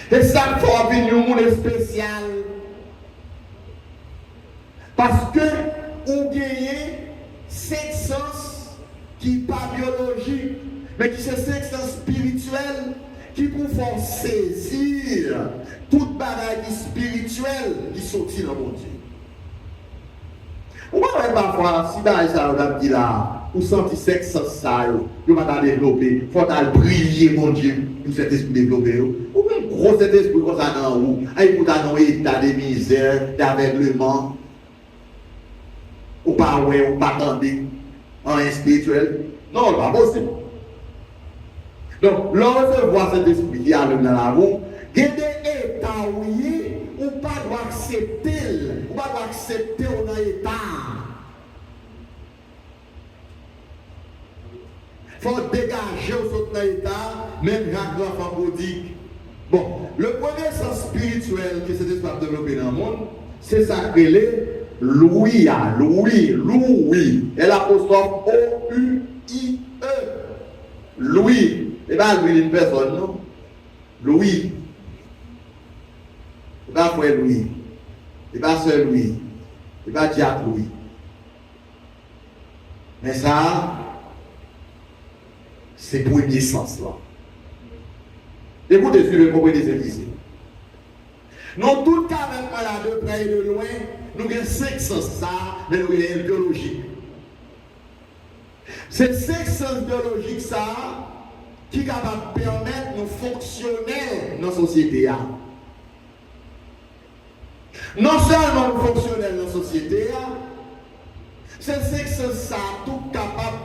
C'est ça qui a formé un monde spécial. Parce que on gagne 5 sens qui ne sont pas biologiques, mais qui sont 5 sens spirituels qui vous font saisir toute bagaille spirituelle qui sortit dans mon Dieu. Ou pas parfois, si dans ça dit là, ou senti 5 sens ça, vous va développer, il faut prier mon Dieu pour cet esprit développé. Ou bien gros cet esprit comme ça dans vous, il faut dans un état de misère, d'aveuglement. Ou pas ouais, ou pas attendre en spirituel. Non, pas possible. Donc, lorsque vous voyez cet esprit qui a dans la roue, il y a des états où ou pas doit accepter, ou pas doit accepter dans l'état. Il faut dégager au dans l'état, même Jacques l'enfant prodigue. Bon, le premier sens spirituel que cet esprit a développé dans le monde, c'est ça que Louis, et l'apostrophe O-U-I-E. Louis. Et pas Louis une personne, non? Louis. Et pas frère Louis. Et pas sœur Louis. Et pas diable Louis. Mais ça, c'est pour une sens là. Écoutez, suivez, comprenez ce ici. Nous, tout cas, même là, de près et de loin, nous avons 5 sens ça, mais nous avons une biologique. C'est 5 sens biologiques ça qui va permettre de fonctionner dans la société. Non seulement nous fonctionner dans la société, c'est 5 sens ça tout capable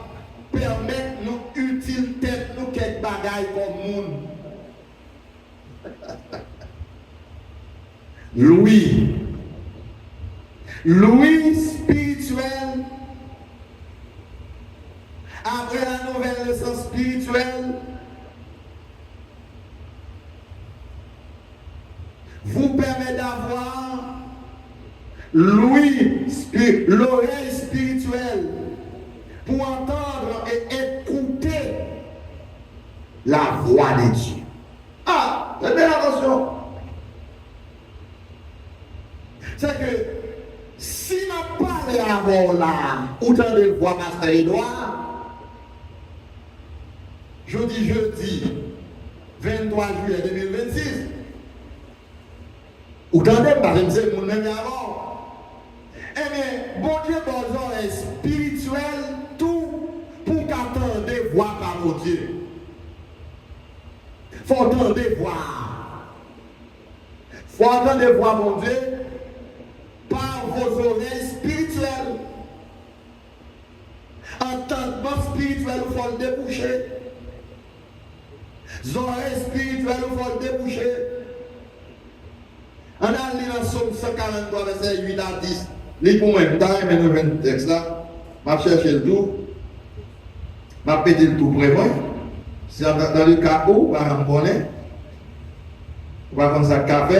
de permettre de nous utile tête nous quelques bagailles comme monde. Louis spirituel, après la nouvelle naissance spirituelle, vous permet d'avoir l'oreille spirituelle pour entendre et écouter la voix de Dieu. Ah, faites bien attention. C'est que si je parle avant là, autant de voix Pasteur Edouard, jeudi 23 juillet 2026, autant de parce que c'est mon même avant. Eh bien, bon Dieu, bon est spirituel, tout pour qu'attendre des voix par mon Dieu. faut entendre voix. Faut entendre voix, mon Dieu, par vos oreilles spirituelles. Entendement spirituel, il faut le déboucher. Oreilles spirituelles, il faut le déboucher. On a lu dans Somme 143, verset 8 à 10. Lis pour moi, je vais vous le texte là. Je vais chercher le tout. Je vais péter le tout pour moi. C'est dans le cas où, par exemple, on va comme ça, café.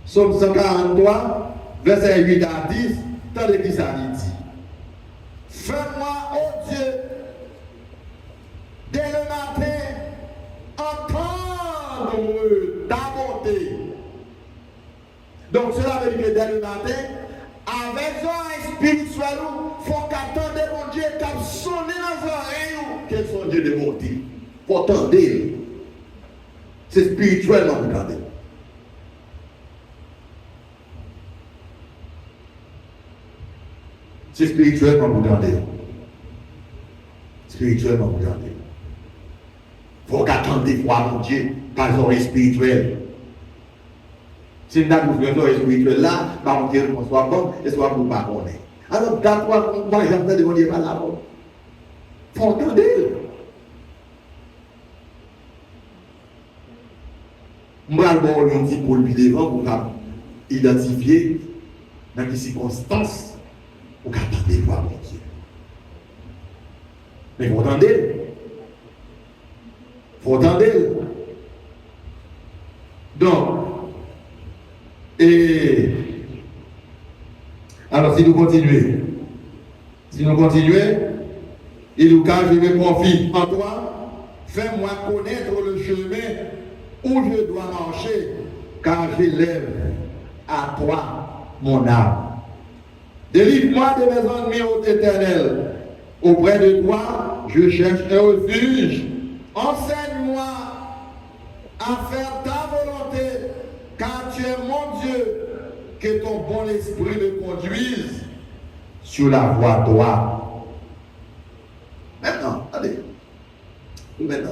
Somme 143, verset 8 à 10. Tendez qui ça dit. Fais-moi, oh Dieu, dès le matin, entendre ta bonté. Donc cela veut dire que dès le matin, avec un spirituel, il faut qu'attendre mon Dieu, qu'il sonne dans les oreilles, quels sont Dieu de bonté. Il faut attendre. C'est spirituellement vous attendez. C'est spirituellement vous attendez. Spirituellement vous attendez. Il faut qu'attendre voir mon Dieu par les oreilles spirituelles. Si nous avons une oreille spirituelle là, mon Dieu soit bon et soit bon pas bon. Alors, d'accord, moi j'entends de mon Dieu pas là. Il faut attendre. Moi, je dis pour le devant pour identifier dans les circonstances pour attendre voir mon Dieu. Mais vous entendez? Vous entendez? Donc, et alors si nous continuons, il nous cache, je me confie en toi, fais-moi connaître le chemin où je dois marcher, car j'élève à toi mon âme. Délivre-moi de mes ennemis, ô Éternel. Auprès de toi, je cherche un refuge. Enseigne-moi à faire ta volonté, car tu es mon Dieu. Que ton bon esprit me conduise sur la voie droite. Maintenant, allez. Maintenant.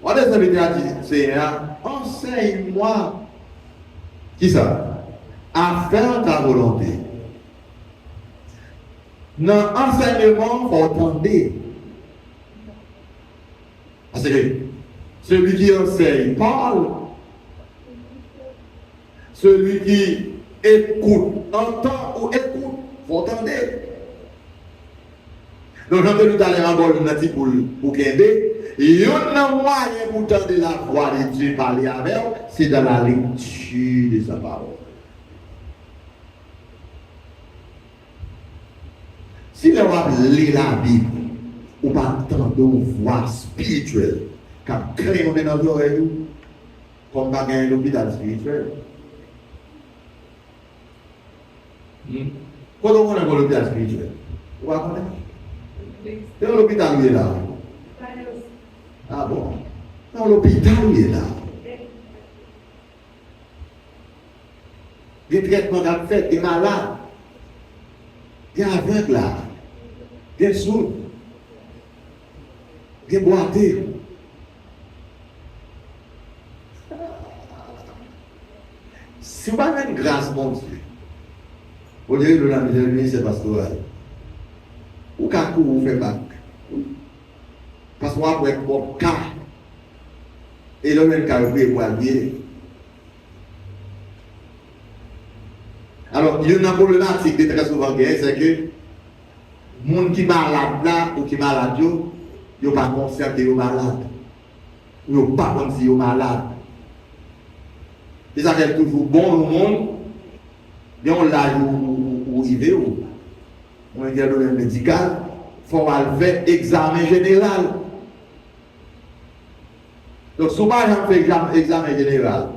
On est invité à dire, Seigneur, enseigne-moi. Qui ça? À faire ta volonté. Dans l'enseignement, il faut attendre. Parce que celui qui enseigne parle. Celui qui écoute, entend ou écoute, il faut attendre. Donc, j'entends tout à l'heure en bol pour qu'aider. Il y a un moyen pour entendre la voix de Dieu parler avec, c'est dans la lecture de sa parole. Si on va lire la Bible, on va entendre une voix spirituelle qui crée dans nos oreilles, comme pas gagner l'hôpital spirituel. Quand on a l'hôpital spirituel, on va connaître. C'est l'hôpital où il est là. Ah bon? Dans l'hôpital où il est là. Des traitements qu'on fait, des malades, des aveugles là, des sourds, des boités. Si vous avez une grâce, mon Dieu, au lieu de la misère pastorale, ou quand vous faites bac, parce qu'on va être bon cas, et le même cas, vous pouvez voir bien. Alors, il y a une problématique de très souvent, c'est que les gens qui sont malades là, ou qui sont malades, ils ne sont pas conscients qu'ils sont malades. Ils ne sont pas conscients qu'ils sont malades. Et ça fait toujours bon au monde, bien on l'a où il veut, on est dans le domaine médical, il faut faire examen général. Donc, souvent, on fait examen général.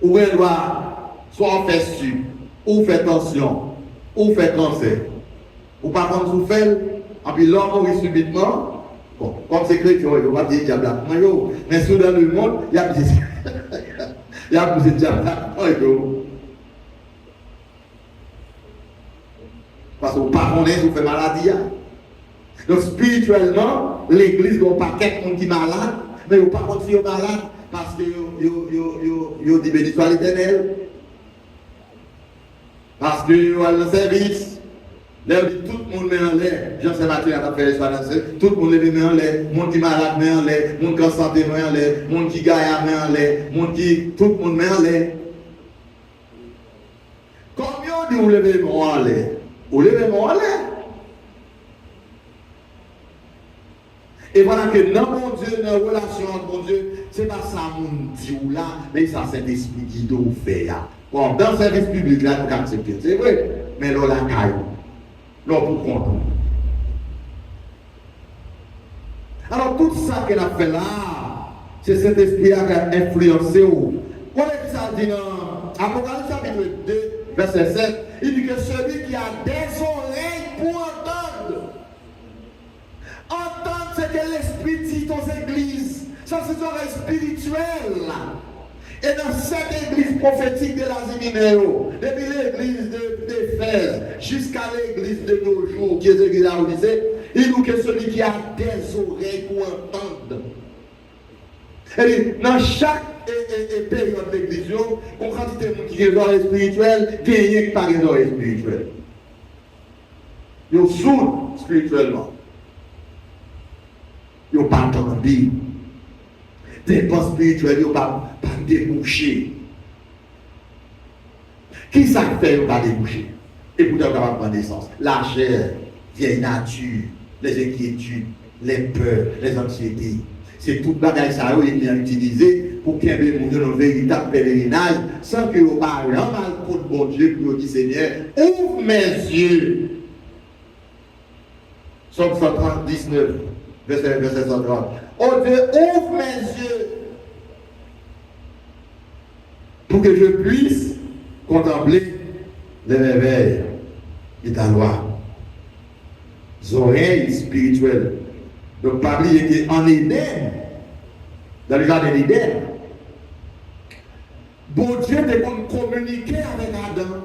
Ou on doit soit faire su, ou faire tension, ou faire cancer. Ou par contre, vous faites, et puis l'homme mourit subitement. Bon, comme c'est chrétien, il va dire diable. Mais sous dans le monde, il y a plus il y a plus de diable. Parce que par contre, vous faites maladie. Donc spirituellement, l'église n'a pas quelqu'un qui est malade, mais il n'y a pas contre qui est malade parce que vous dit béni soit l'éternel. Parce que vous avez le service. Là, tout le monde met en l'air. Jean-Sébastien a fait les soins tout le monde met en l'air. Le monde qui est malade met en l'air. Le monde qui est en santé met en l'air. Le monde qui est gaillard met en l'air. Tout le monde met en l'air. Combien on dit vous levez mon en l'air? Vous levez mon en l'air? Et voilà que dans mon Dieu, dans la relation avec mon Dieu, ce n'est pas ça mon Dieu là, mais ça c'est l'esprit qui doit faire. Bon, dans le service public là, nous acceptons. C'est vrai, mais là, la caille. Là, pour compte. Alors, tout ça qu'elle a fait là, c'est cet esprit qui a influencé. Quand ça dit dans Apocalypse chapitre 2, verset 7, il dit que celui qui a des oreilles pour entendre, ce que l'esprit dit aux églises. Ça, c'est une oreille spirituelle. Et dans cette église prophétique de l'Asie mineure, depuis l'église d'Éphèse jusqu'à l'église de nos jours, qui est l'église d'Odyssée, il dit que celui qui a des oreilles pour entendre. Et dans chaque période de l'église, on quantité de gens qui ont des oreilles spirituelles, qui n'ont pas des oreilles spirituelles. Ils sont sourds spirituellement. Ils n'ont pas entendu. Dépenses spirituelles, ils n'ont pas débouché. Qui ça fait qu'ils n'ont pas débouché? Et pourtant, ils n'ont pas prendre naissance. La chair, vieille nature, les inquiétudes, les peurs, les anxiétés. C'est tout le bagage ça qui est bien utilisé pour qu'il y ait un véritable pèlerinage sans que vous parlez mal contre bon Dieu pour dire Seigneur, ouvre mes yeux. Somme 139, verset 130. Oh Dieu, ouvre mes yeux pour que je puisse contempler les merveilles de ta loi. Les oreilles spirituelles. Donc, pas oublier qu'en Éden, dans le jardin d'Éden, bon Dieu était comme communiquer avec Adam.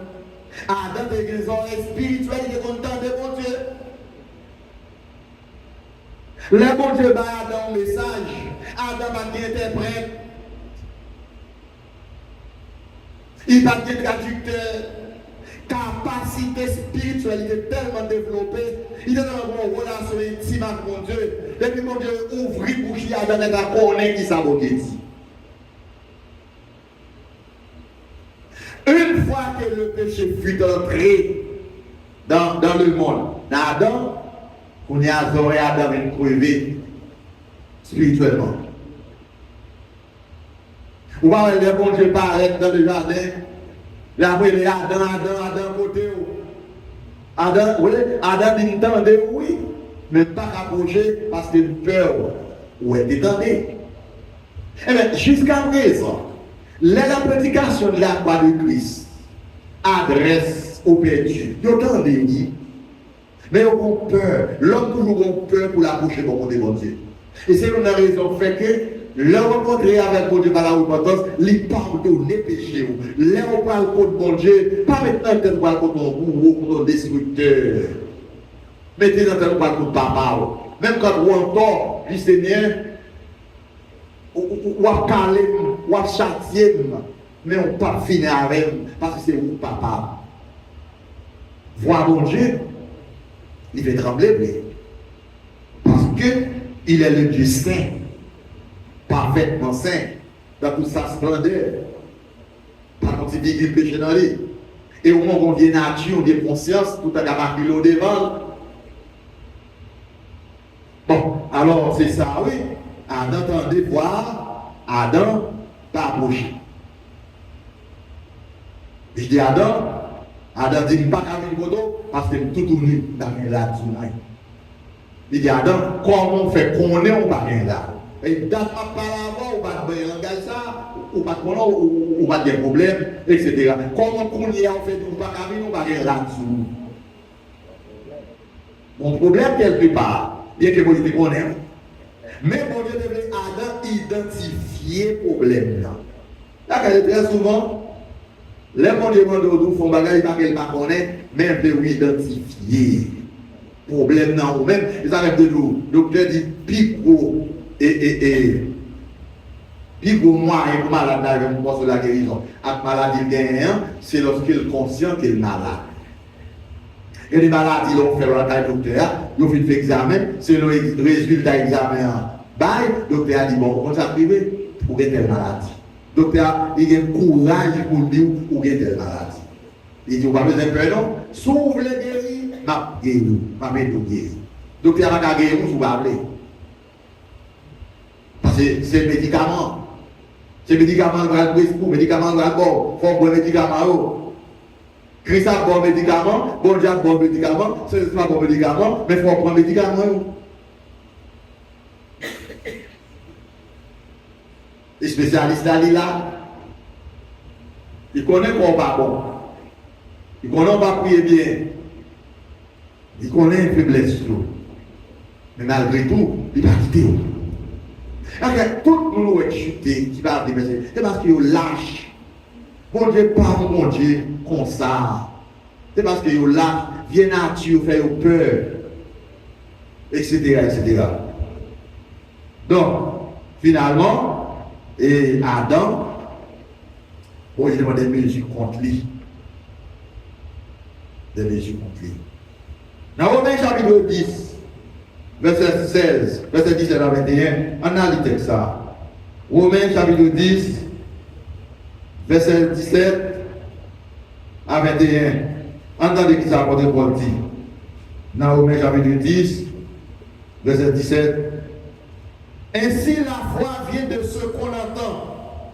Adam était des oreilles spirituelles, il était content de bon Dieu. Le bon Dieu bat Adam un message. Adam a été interprète. Il va être traducteur. Capacité spirituelle est tellement développée. Il est dans une relation intime avec mon Dieu. Depuis mon Dieu ouvre bouche, il y a dans la connaître qui ça veut dire. Une fois que le péché fut entré dans le monde, dans Adam, on est à Zoré Adam et crevé spirituellement. Ou pas le bon Dieu paraît dans le jardin. Là, après, Adam, côté où. Adam entendait, oui, mais pas approcher parce qu'il a peur. Ouais, t'entendez. Eh bien, jusqu'à présent, la prédication de la croix de Christ adresse au péché. Ils entendent, mais ils ont peur. L'homme toujours a peur pour l'approcher pour côté de Dieu. Et c'est une raison fait que le rencontrer avec mon Dieu par la repentance, il parle de les péchés. Là, on parle contre mon Dieu, pas maintenant qu'on parle contre mon bourreau, contre mon destructeur. Mettez dans le parle contre papa. Même quand on entend du Seigneur, ou à calmer, ou à châtier, mais on ne peut pas finir avec parce que c'est vous, papa. Voir mon Dieu, il fait trembler. Parce qu'il est le Dieu saint. Parfaitement saint, dans toute sa splendeur. Pas comme si il péché dans lui. Et au moment où on vient nature, on vient conscience, tout à marqué au devant. Bon, alors c'est ça, oui. Adam entendait voir, Adam pas approché. Je dis Adam dit pas qu'à une photo parce que tout tourné dans la tonight. Il dit Adam, comment on fait qu'on est ou pas là? Et date par avant, ou pas de langage ça, ou pas de problème, ou pas de problème, etc. Comment on y a fait ou pas de ou pas de là-dessous. Mon problème quelque part, bien que vous dites qu'on aime. Mais mon Dieu devait Adam identifier le problème là. Là, très souvent, les gens demandent aux font bagage, ils ne connaissent, mais ils veulent identifier. problème dans vous-même, ils arrêtent de nous. Le docteur dit, pico pico moyen pour malade avec moi sur la guérison. Avec maladie gagnant, c'est lorsqu'il est conscient qu'il est malade. Et les maladies, ils ont fait le docteur, ils ont fait l'examen, c'est le résultat de l'examen. Le docteur a dit, bon, on s'est privé pour telle maladie. Le docteur, il a le courage pour dire pour telle maladie. Il dit, on va besoin de peur, non? Si vous voulez guérir, m'a guéri, m'a mis tout guéri. Le docteur a guéri, vous parlez. Parce que c'est le médicament. C'est le médicament qui va être pour, médicament qui va être bon, il faut un médicament. Christ a bon médicament, bon Dieu a bon médicament, c'est pas bon médicament, mais il faut prendre médicament. Les spécialistes là, ils connaissent qu'on pas bon. Ils connaissent pas prier bien. Ils connaissent une faiblesse. Mais malgré tout, ils ne pas quitter. Tout le monde est chuté, qui va arriver, c'est parce qu'ils lâchent. Bon Dieu, pas mon Dieu, comme ça. C'est parce qu'ils lâchent, viennent nature, fait peur, etc., etc. Donc, finalement, et Adam, il demande des mesures contre lui. Des mesures contre lui. Dans Romains chapitre 10, verset 16, verset 17 à 21, on a lu texte ça. Romains chapitre 10, verset 17 à 21. Entendez qui ça apporte Paul dit. Dans Romains chapitre 10, verset 17. Ainsi la foi vient de ce qu'on entend.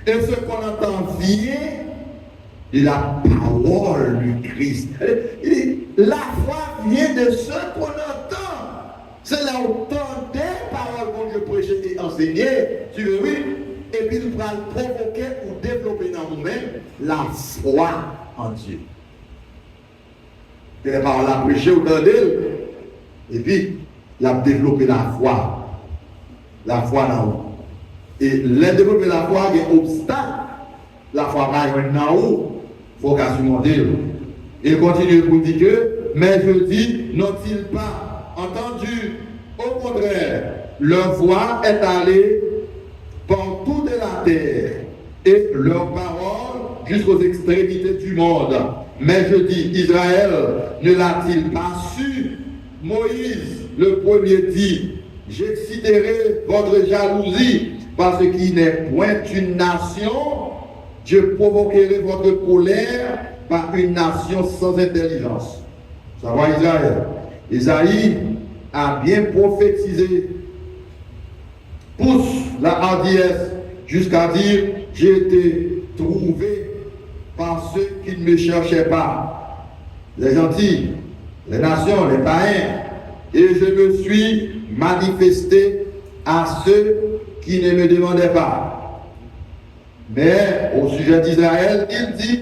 Et ce qu'on entend vient de la parole du Christ. Il dit, la foi vient de ce qu'on entend. C'est là où des paroles que Dieu prêchait et enseignait. Tu veux, oui? Et puis il va provoquer ou développer dans nous-mêmes la foi en Dieu. Et les paroles la prêcher ou dans d'elle. Et puis, il a développé la foi. La foi dans nous. Et les développer la foi, il y a un obstacle. La foi va y dans nous. Il faut qu'à surmonter. Il continue pour dire que, mais je dis, n'ont-ils pas entendu? Au contraire, leur voix est allée partout de la terre et leur parole jusqu'aux extrémités du monde. Mais je dis, Israël ne l'a-t-il pas su? Moïse, le premier dit, j'exciterai votre jalousie parce qu'il n'est point une nation. Je provoquerai votre colère par une nation sans intelligence. Ça va Israël. Isaïe a bien prophétisé. Pousse la hardiesse jusqu'à dire, j'ai été trouvé par ceux qui ne me cherchaient pas. Les gentils, les nations, les païens. Et je me suis manifesté à ceux qui ne me demandaient pas. Mais au sujet d'Israël, il dit,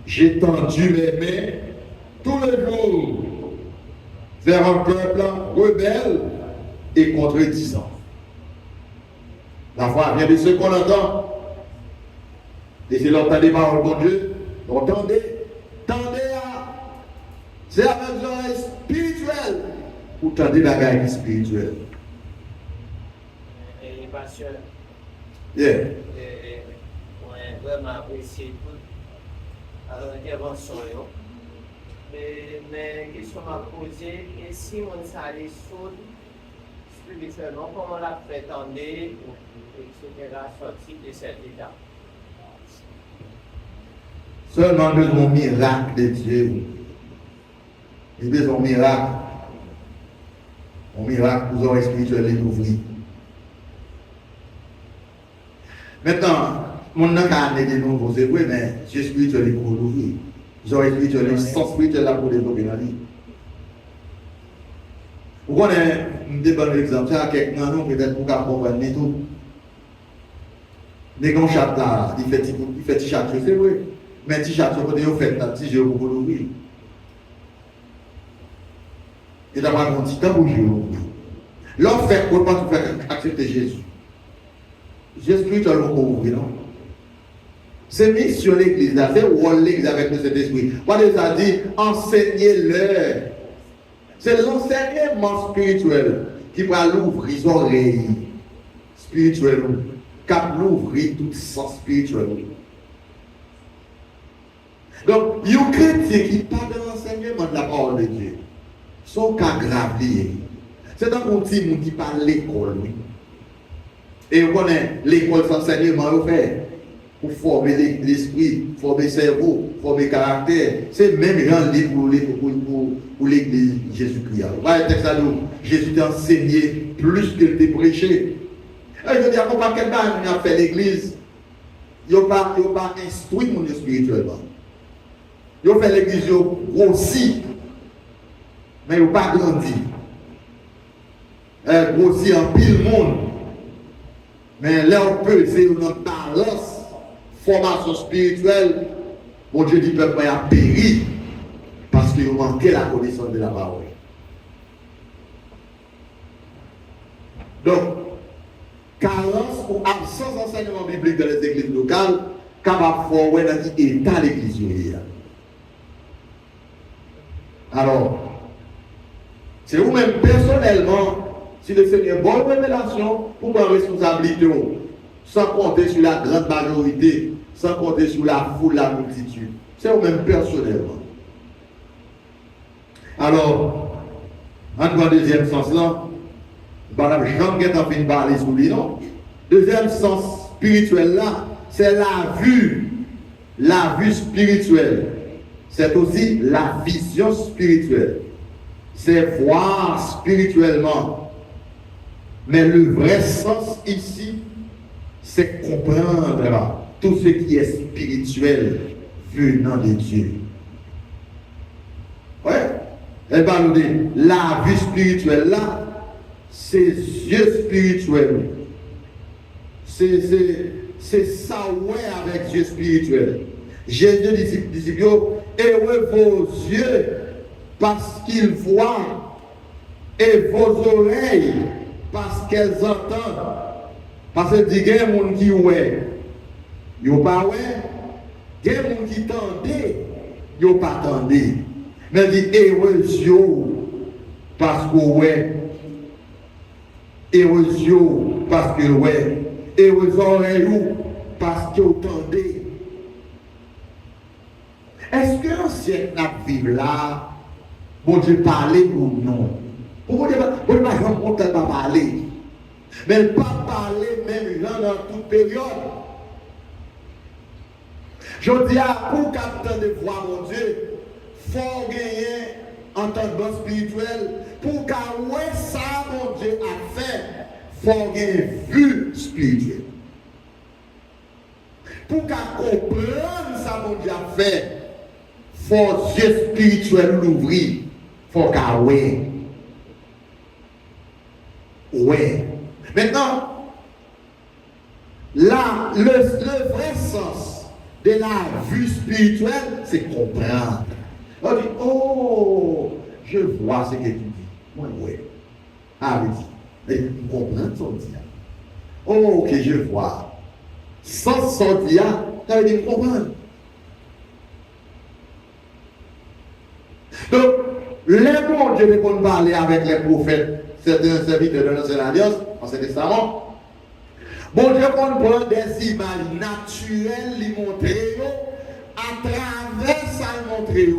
j'ai tendu mes mains tous les jours vers un peuple rebelle et contredisant. La foi vient de ce qu'on entend. Et si l'on entend des paroles de Dieu, entendez, tendez à. C'est avec l'oreille spirituelle pour tendre la gueule spirituelle. Et pasteur, yeah. Vraiment apprécié toute l'intervention. Mais question m'a posée, et si on s'allait sur spirituellement, comment la prétendait, etc., sortir de cet état? Seulement besoin miracle de Dieu. Il besoin d'un miracle. Un miracle pour les oreilles spirituelles d'ouvrir. Maintenant, mon nom a été nouveau, c'est vrai, mais Dieu spirituel est pour l'ouvrir. Les oreilles spirituelles, le sens spirituel là pour développer la vie. Vous connaissez un débat d'exemple, c'est à quelqu'un nous peut-être pour comprendre tout. Les grands chats là, il fait petit chat, c'est vrai. Mais petit chat, côté au fait, petit jeu pour l'ouvrir. Et d'avoir un petit temps pour jouer. L'homme fait pour pas faire accepter Jésus. Jésus spirituel pour ouvrir, non? C'est mis sur l'église, là, c'est où l'église avec le Saint-Esprit. What does ça dire? Enseignez-leur C'est l'enseignement spirituel qui va l'ouvrir les oreilles spirituelles, qui va l'ouvrir tout sens spirituel. Donc, il y a un chrétien qui parle de l'enseignement de la parole de Dieu. Son cas grave lié. C'est un petit monde qui parle de l'école. Et on connaît l'école d'enseignement au fait pour former l'esprit, former le cerveau, former le caractère. C'est même gens pour l'église Jésus-Christ. Voilà le texte à nous. Jésus t'a enseigné plus qu'il t'a prêché. Et je veux dire, on va quelqu'un qui a fait l'église. Il n'a pas instruit mon spirituellement. Il a fait l'église grossi, mais il n'a pas grandi. Grossi en pile monde. Mais là, on peut, c'est une balance, formation spirituelle. Mon Dieu dit, peuple a péri parce qu'il manquait la connaissance de la parole. Donc, carence ou absence d'enseignement biblique dans les églises locales, capable de faire dans l'état de l'église. Alors, c'est vous-même personnellement, si le Seigneur a bonne révélation, pour prendre responsabilité, sans compter sur la grande majorité, sans compter sur la foule, la multitude. C'est vous-même personnellement. Alors, en deuxième sens là, Madame Jean qui est en train de parler sur lui, non? Deuxième sens spirituel là, c'est la vue spirituelle. C'est aussi la vision spirituelle. C'est voir spirituellement. Mais le vrai sens ici, c'est comprendre tout ce qui est spirituel venant de Dieu. Ouais. Elle va nous dire, la vue spirituelle là, c'est yeux spirituels. C'est ça, ouais, avec Dieu spirituel. Jésus dit, heureux vos yeux parce qu'ils voient et vos oreilles parce qu'elles entendent. Parce que il y a des gens qui ouais, ils n'ont pas ouais. Il y a des gens qui tendent, ils n'ont pas tendu. Mais il dit heureux yeux parce que ouais. Heureux yeux parce que ouais. Heureux oreilles parce que vous tendez. Est-ce que un siècle n'a vivre là, bon Dieu parlait ou non? Bon Dieu pas jamais parler. Mais il ne pas parler même dans toute période. Je dis à pour capter de voir mon Dieu, il faut gagner entendement spirituel. Pour qu'à ça mon Dieu a fait, il faut gagner vue spirituelle. Pour qu'à comprendre ça mon Dieu a fait, faut Dieu spirituel l'ouvrir. Faut qu'à ouais. Maintenant, là, le vrai sens de la vue spirituelle, c'est comprendre. On dit, oh, je vois ce que tu dis. Ouais. Ah oui. Mais tu comprends son dia. Oh, ok, je vois. Sans son dia, ça veut dire comprendre. Donc, les bons Dieu ne peuvent parler avec les prophètes, certains serviteurs de l'Ancienne Alliance, Ancien Testament. Bon Dieu peut prendre des images naturelles, les montrer, à travers ça, montrer,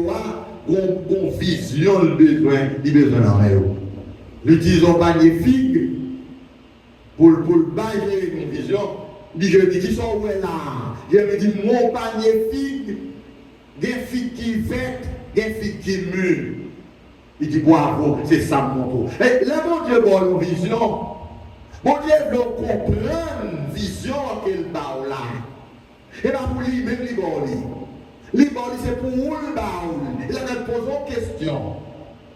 qu'on vision le besoin dans les eaux. L'utilisons magnifique pour le bailler une vision. Je dis qui sont où là? Je me dis mon panier figue, des figues qui vêtent, des figues qui mûrent. Il dit bravo, c'est ça mon tour. Et là, mon Dieu, bon, une vision. Mon Dieu veut comprendre une vision qu'il parle là. Et là, pour lui, même lui, c'est pour où le baoul. Il a posé une question.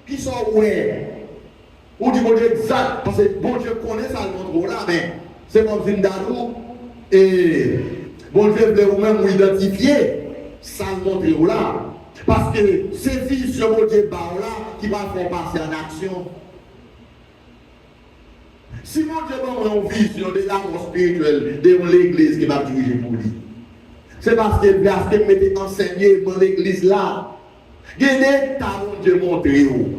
Qui sont où est? On dit bon Dieu exact, parce que bon Dieu connaît ça le montre là, mais c'est comme une dadou. Et bon Dieu veut vous-même identifier ça le montre là. Parce que c'est vision mon Dieu là qui va faire passer en action. Si mon Dieu a une vision de l'amour spirituel de l'église qui va diriger pour lui, c'est parce qu'il veut mettre enseigné dans l'église là. Gardez ta mon Dieu montré où.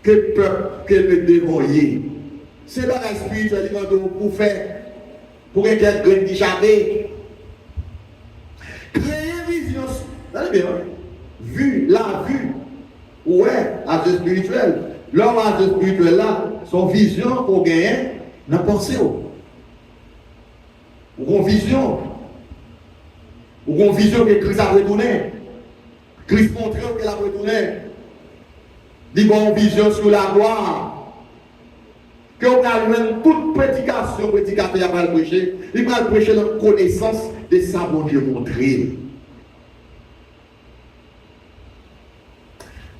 que le peuple que le dévoyer. C'est dans la spiritualité pour faire, pour être grain qui jamais. Créer vision, bien, vue, la vue, ouais, à ce spirituel. L'homme à ce spirituel là, son vision pour gagner, n'a pensé. Ou une vision. Ou une vision que Christ a retourné. Christ montre qu'elle a retourné. Il y a une vision sur la gloire. Que on a même toute prédication, prédicateur va le prêcher. Il va le prêcher dans la connaissance de ça, bon Dieu montré.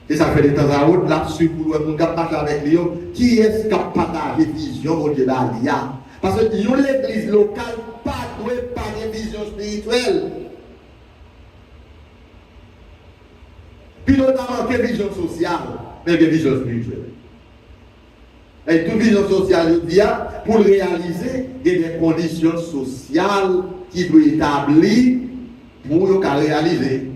Et ça fait de temps à autre, là-dessus, pour le monde qui parle avec lui, qui est-ce qui a partagé vision, mon Dieu, là, parce que l'église locale pas doit pas de vision spirituelle. Puis notamment que vision sociale, mais que vision spirituelle. Et toute vision sociale, je dis, pour le réaliser, il y a des conditions sociales qui doivent être établies pour le réaliser.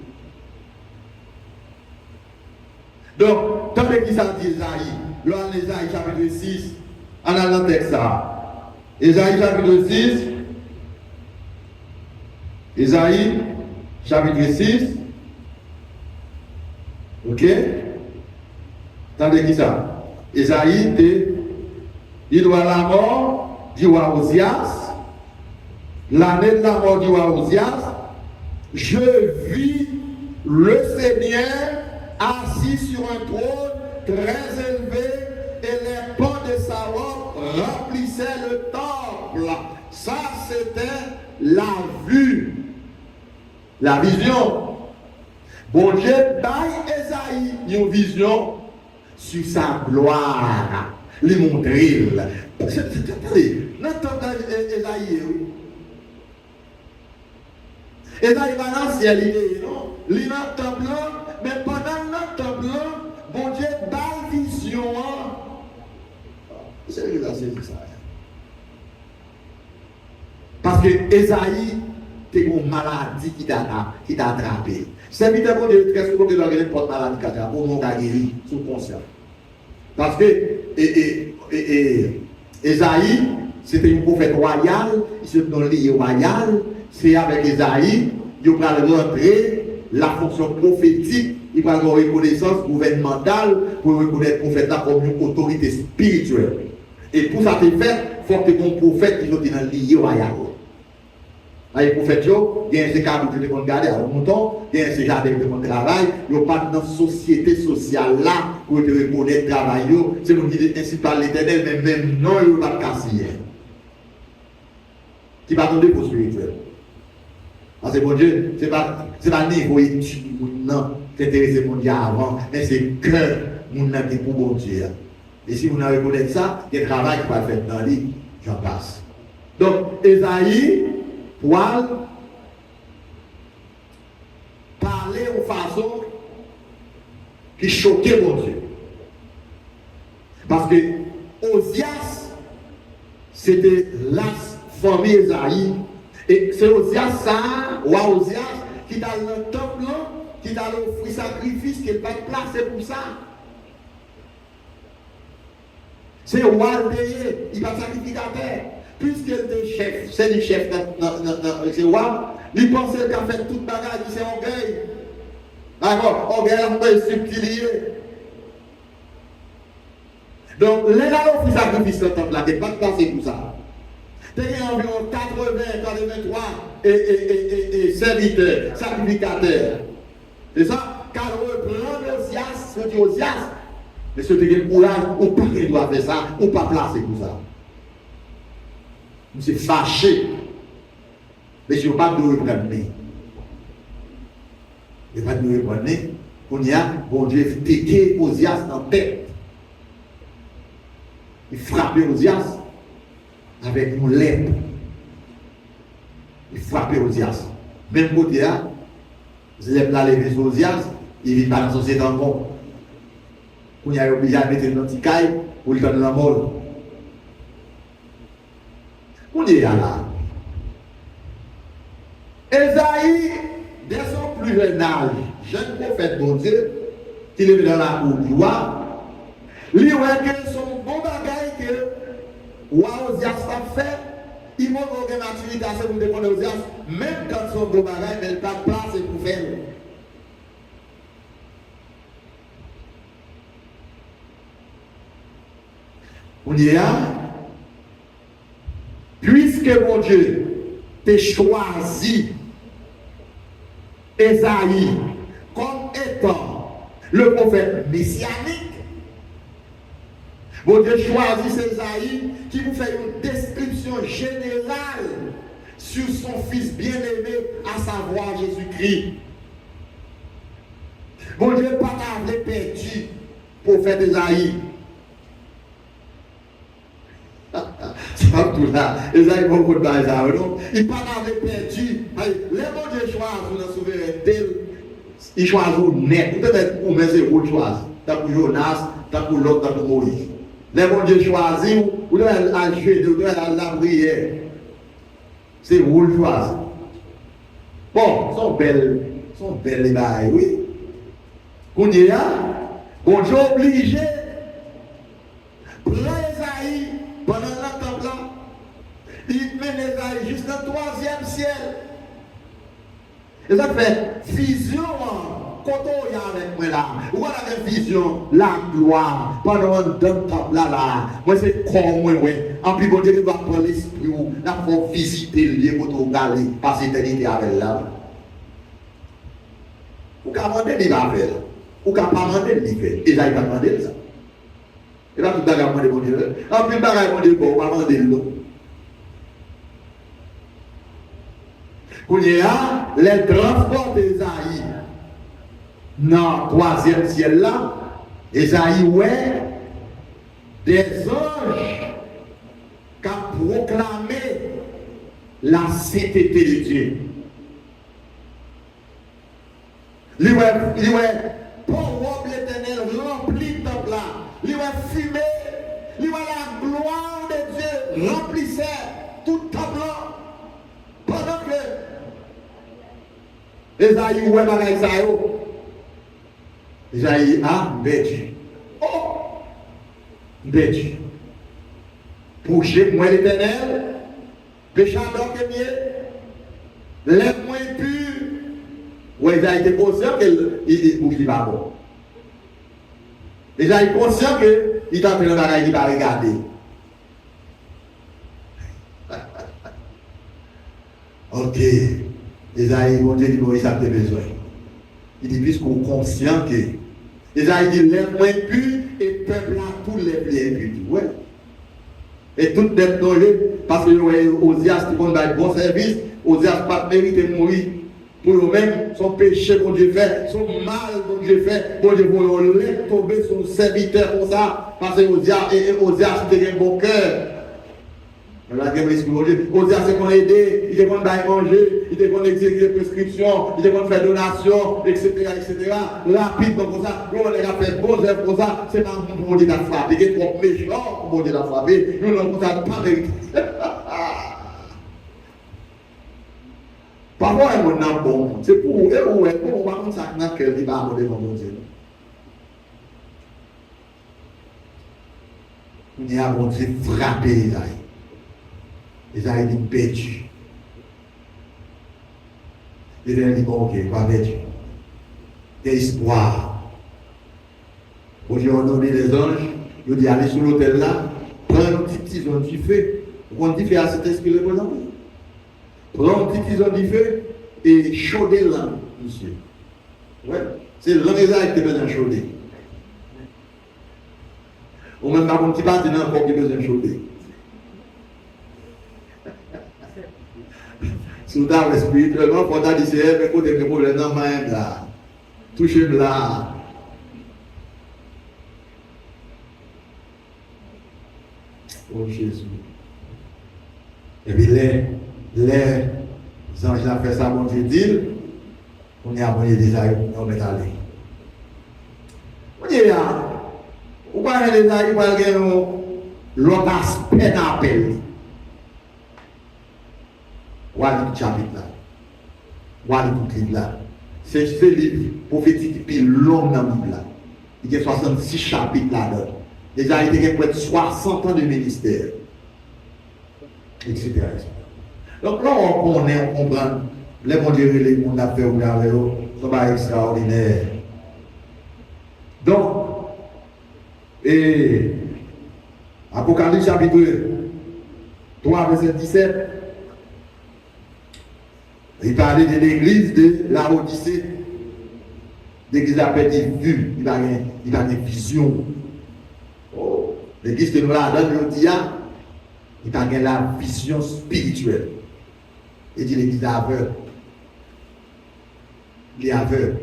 Donc, tant que ça dit Esaïe, là en Esaïe chapitre 6, en allant dans le texte ça. Esaïe chapitre 6, Esaïe chapitre 6, ok? Attendez qui ça? Esaïe, il doit la mort du roi Osias, l'année de la mort du roi Osias, je vis le Seigneur assis sur un trône très élevé et les pans de sa robe remplissaient le temple. Ça, c'était la vue, la vision. Bon Dieu, dans Esaïe, une vision sur sa gloire, lui montrer. Attendez, notre Esaïe, Esaïe va dans le ciel, il est dans le temple. Mais pendant notre temple, bon Dieu, dans vision, c'est le verset de ça. Parce que Esaïe, c'est une maladie qui t'a attrapé. C'est évidemment bon Dieu, très souvent que l'on a une maladie qui t'a attrapé, pour nous guérir, sous conscient. Parce que Esaïe, c'était un prophète royal, il se donne lié royal, c'est avec Esaïe, il va rentrer la fonction prophétique, il va avoir une reconnaissance gouvernementale pour reconnaître le prophète comme une autorité spirituelle. Et pour ça, il faut que un prophète qui soit dans le lié royal. Les prophètes, il y a un cadre de regarder à mouton, il y a un jardin de travail, il n'y a pas dans la société sociale là pour te reconnaître le travail. C'est nous qui dit ainsi par l'Éternel, mais même non, il n'y a pas de casser. Qui va tomber pour spirituel. Parce que bon Dieu, ce n'est pas niveau étude, non, t'intéresser mon Dieu avant, mais c'est que mon âme pour bon Dieu. Et si vous n'avez reconnaître ça, il y a un travail qui va faire dans lui, j'en passe. Donc, Esaïe, poil, parler de façon qui choquait mon Dieu. Parce que Osias, c'était la famille Esaïe. Et c'est Osias, ça, roi Osias, qui t'a le temple, qui t'a offert sacrifice, qui n'est pas placé pour ça. C'est roi payé, il va sacrificateur. Puisqu'il était chef, c'est le chef, c'est roi, il pensait qu'il a fait toute bagarre, il s'est orgueil. D'accord, orgueil, on peut subtiliser. Donc, les là, on fait sacrifice le temple là, il n'est pas placé pour ça. Il y a environ 83 serviteurs, sacrificateurs. C'est ça? Car reprendre Osias, ce qui est Osias, mais ce qui est le courage, ou pas qu'il doit faire ça, ou pas placer pour ça. Je suis fâché. Mais je ne veux pas nous reprendre. Je ne veux pas nous reprendre. On y a, bon Dieu, tété Osias dans la tête. Il frappait Osias avec une lèpre. Il frappait Osias. Même côté là, lèpre là levé sur Osias, il vit pas dans la société encore. On y a obligé à mettre une petite caille pour lui donner la mort. On est là. Esaïe, dès son plus jeune âge, jeune prophète bon Dieu, qui est dans la cour du roi, Lui, ouais, que son bon bagage que, Wa Ozias a fait, il m'a une maturité assez pour dépendre Ozias, même quand son bon bagage, mais il n'a pas de place pour faire. On y est là. Puisque mon Dieu t'a choisi Esaïe comme étant le prophète messianique, mon Dieu choisit Esaïe qui vous fait une description générale sur son fils bien-aimé, à savoir Jésus-Christ. Mon Dieu n'a pas perdu prophète Esaïe. C'est pas tout là. Esaïe n'a pas beaucoup de bagages. Il n'a pas perdu. Les bon Dieu choisit la souveraineté. Il choisit net. Peut-être pour mettre ses rôles choisis. T'as pour Jonas, t'as pour l'autre, t'as pour Moïse. Les bon Dieu choisit, ou là, à jouer, ou là, à la prière. C'est rôle choisi. Bon, sont belles les bagages, oui. Qu'on y a, bon Dieu obligé. Prends Esaïe pendant le temps là. Il mène Esaïe jusqu'au 3e ciel. Et ça fait vision quand on y a avec moi là. Ou on a une vision, la gloire pendant le temps là. Moi c'est comme moi, oui. En plus, bon Dieu va prendre l'esprit ou la pour visiter le lieu pour tout aller, passer l'éternité avec là. Ou qu'à demander il va faire. Ou qu'à pas demander il fait. Esaïe va demander ça. Et là, tout le monde demande bon Dieu. En plus, le bagage mon Dieu, on va demander l'eau. Qu'on y a les transports d'Esaïe dans le 3e ciel là, Esaïe ouais des anges qui ont proclamé la sainteté de Dieu. Lui ouais pour l'éternel rempli de temple là, lui ouais fumé, lui ouais la gloire de Dieu remplissait tout temple là. Pendant que Esaïe ouais avec ça yo. Esaïe a bêtu. Oh! Bêtu. Pour chez moi l'éternel, péchador que mieux, lève-moi pur. Ou Esaïe était conscient qu'il va bon. Esaïe est conscient qu'il est en train de regarder, il va regarder. Ok. Esaïe, mon Dieu, dit, bon, il a besoin. Il dit, puisqu'on est conscient que. Esaïe dit, lève-moi pur et peuple à tous les plaies. Ouais. Et tout d'être danger, parce que Ozias qui va bon service, Ozias pas mérité de mourir. Pour eux-mêmes, son péché, bon Dieu fait, son mal, bon Dieu fait, bon Dieu, pour laisser tomber son serviteur pour ça, parce que Ozias, c'était un bon cœur. Ozias, c'est qu'on aider, il est qu'on d'aller manger, il est qu'on exécuter des prescriptions, il est qu'on faire donation, etc. Rapidement comme ça, nous on a fait bon œuvre pour ça, c'est pas pour bon Dieu la frapper, il est trop méchant pour bon Dieu la frapper, nous on a pas mérité. Parfois, on est bon. C'est pour eux, on va comme ça que il va aborder mon Dieu. On y a bon Dieu frappé Isaïe. Isaïe dit bêtu. Il a dit bon, ok, pas bêtu. Il y a espoir. Bon Dieu a donné les anges, il dit allez sur l'autel là, prends un petit tison du feu. On dit fait à cet esprit le bon amour. Prends un petit tison du feu et chauder là, monsieur. Ouais, c'est l'Esaïe qui a besoin de chauder. Ou même pas un petit bâtiment encore qui a besoin de chauder. Soudain, spirituellement, il faut dire que c'est un peu de problème dans ma main là. Touchez-moi là. Oh Jésus. Et puis les anges ont fait ça, bon Dieu dit, on y a envoyé des aïeux, on est allé. On y est là. Vous parlez des aïeux, vous parlez de l'autre aspect d'appel. Voilà le chapitre là. Voilà le livre là. C'est ce livre prophétique qui est long dans la Bible là. Il y a 66 chapitres là-dedans. Déjà, il était près de 60 ans de ministère. Etc. Donc là, on connaît, on comprend. Les bons dieux, les mondes à faire ou avec eux, c'est pas extraordinaire. Donc, et Apocalypse chapitre 3, verset 17, il parlait de l'église de la Odyssée. L'église a perdu vue, il a une vision. Oh, l'église que nous la donne, il a la vision spirituelle. Il dit l'église est aveugle. Il est aveugle.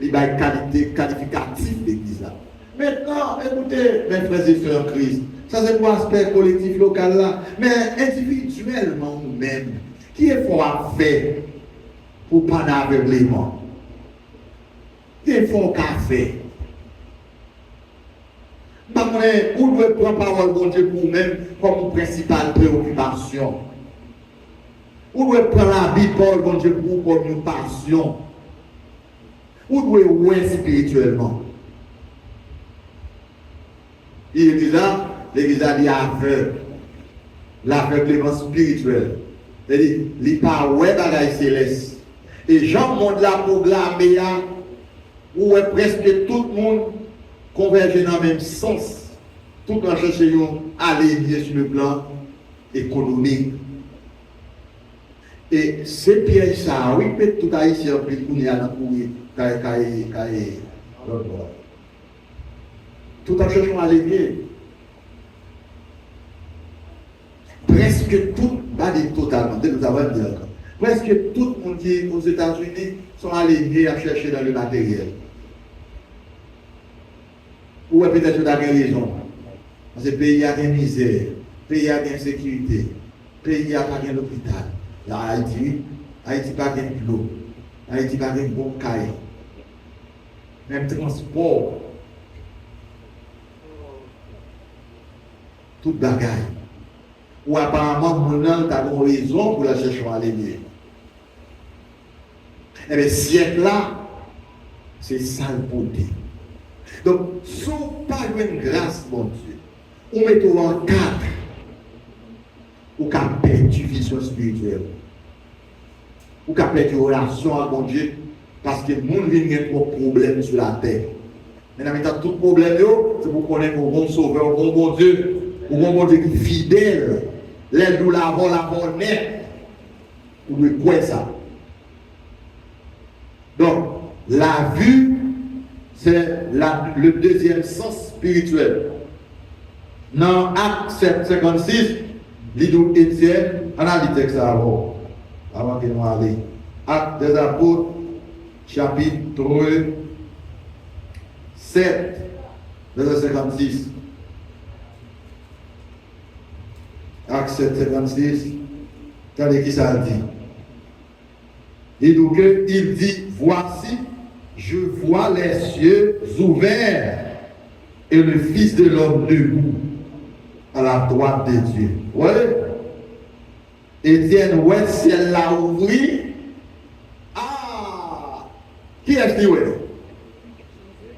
Il a une qualité qualificative de l'église là. Maintenant, écoutez, mes frères et sœurs en Christ, ça c'est pour l'aspect collectif local là, mais individuellement nous-mêmes, qui est fort à faire pour pas d'aveuglement? Qui est fort à faire? Vous devez prendre parole de Dieu pour vous-même comme principale préoccupation. Vous devez prendre la Bible de Dieu pour vous comme une passion. Vous devez ouais spirituellement. Il est là, l'église a dit aveugle. L'aveuglement spirituel. C'est-à-dire, il n'est pas ouais bagaille céleste. Et Jean monde la programmé, où est presque tout le monde converge dans le même sens. Tout en cherchant à aligner sur le plan économique. Et c'est piège ça, oui, peut-être tout haïtien, puis qu'on y a dans le tout en cherchant à aligner. Presque tout, pas dit totalement, nous avons dit encore. Presque tout le monde qui est aux États-Unis sont alignés à chercher dans le matériel. Ou peut-être vous avez raison. Parce que le pays a une misère, le pays a une insécurité, le pays a pas un hôpital. Là, Haïti n'a pas de l'eau, Haïti n'a pas de bon caille. Même transport. Tout bagaille. Ou apparemment, mon âme a une raison pour la chercher à l'aligner. Eh bien, siècle là, c'est ça le beauté. Donc, si on pas une grâce, mon Dieu, on met tout en cadre, ou qu'à perdre vision spirituelle, ou qu'à perdre relation avec mon Dieu, parce que le monde vient trop de problèmes sur la terre. Maintenant, tout problème, c'est pour connaître un bon sauveur, un bon Dieu, un bon Dieu qui est fidèle, l'aide nous l'avons net, ou de quoi ça. Donc, la vue, c'est le deuxième sens spirituel. Dans Acte 7:56, l'idou Étienne, on a dit texte avant que nous allions. Acte des Apôtres, chapitre 7, verset 56. Acte 7:56, regardez qui ça dit. Et donc, il dit, voici, je vois les cieux ouverts et le Fils de l'homme debout à la droite de Dieu. Vous voyez? Étienne, ouais, ciel l'a ouvert. Ah! Qui est-ce qui est?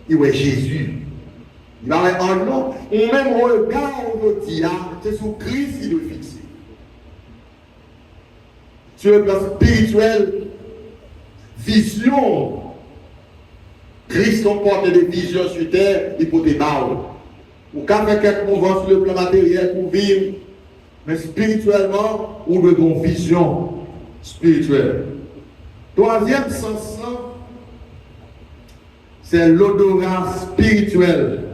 Il est Jésus. Il va avoir un nom, ou même regard, on veut dire, c'est sur Christ qui le fixe. Sur le plan spirituel, vision. Christ comporte des visions sur terre, il peut te battre. Ou qu'à faire quelques mouvements sur le plan matériel pour vivre, mais spirituellement, ou de bonne vision spirituelle. Troisième sens, c'est l'odorat spirituel.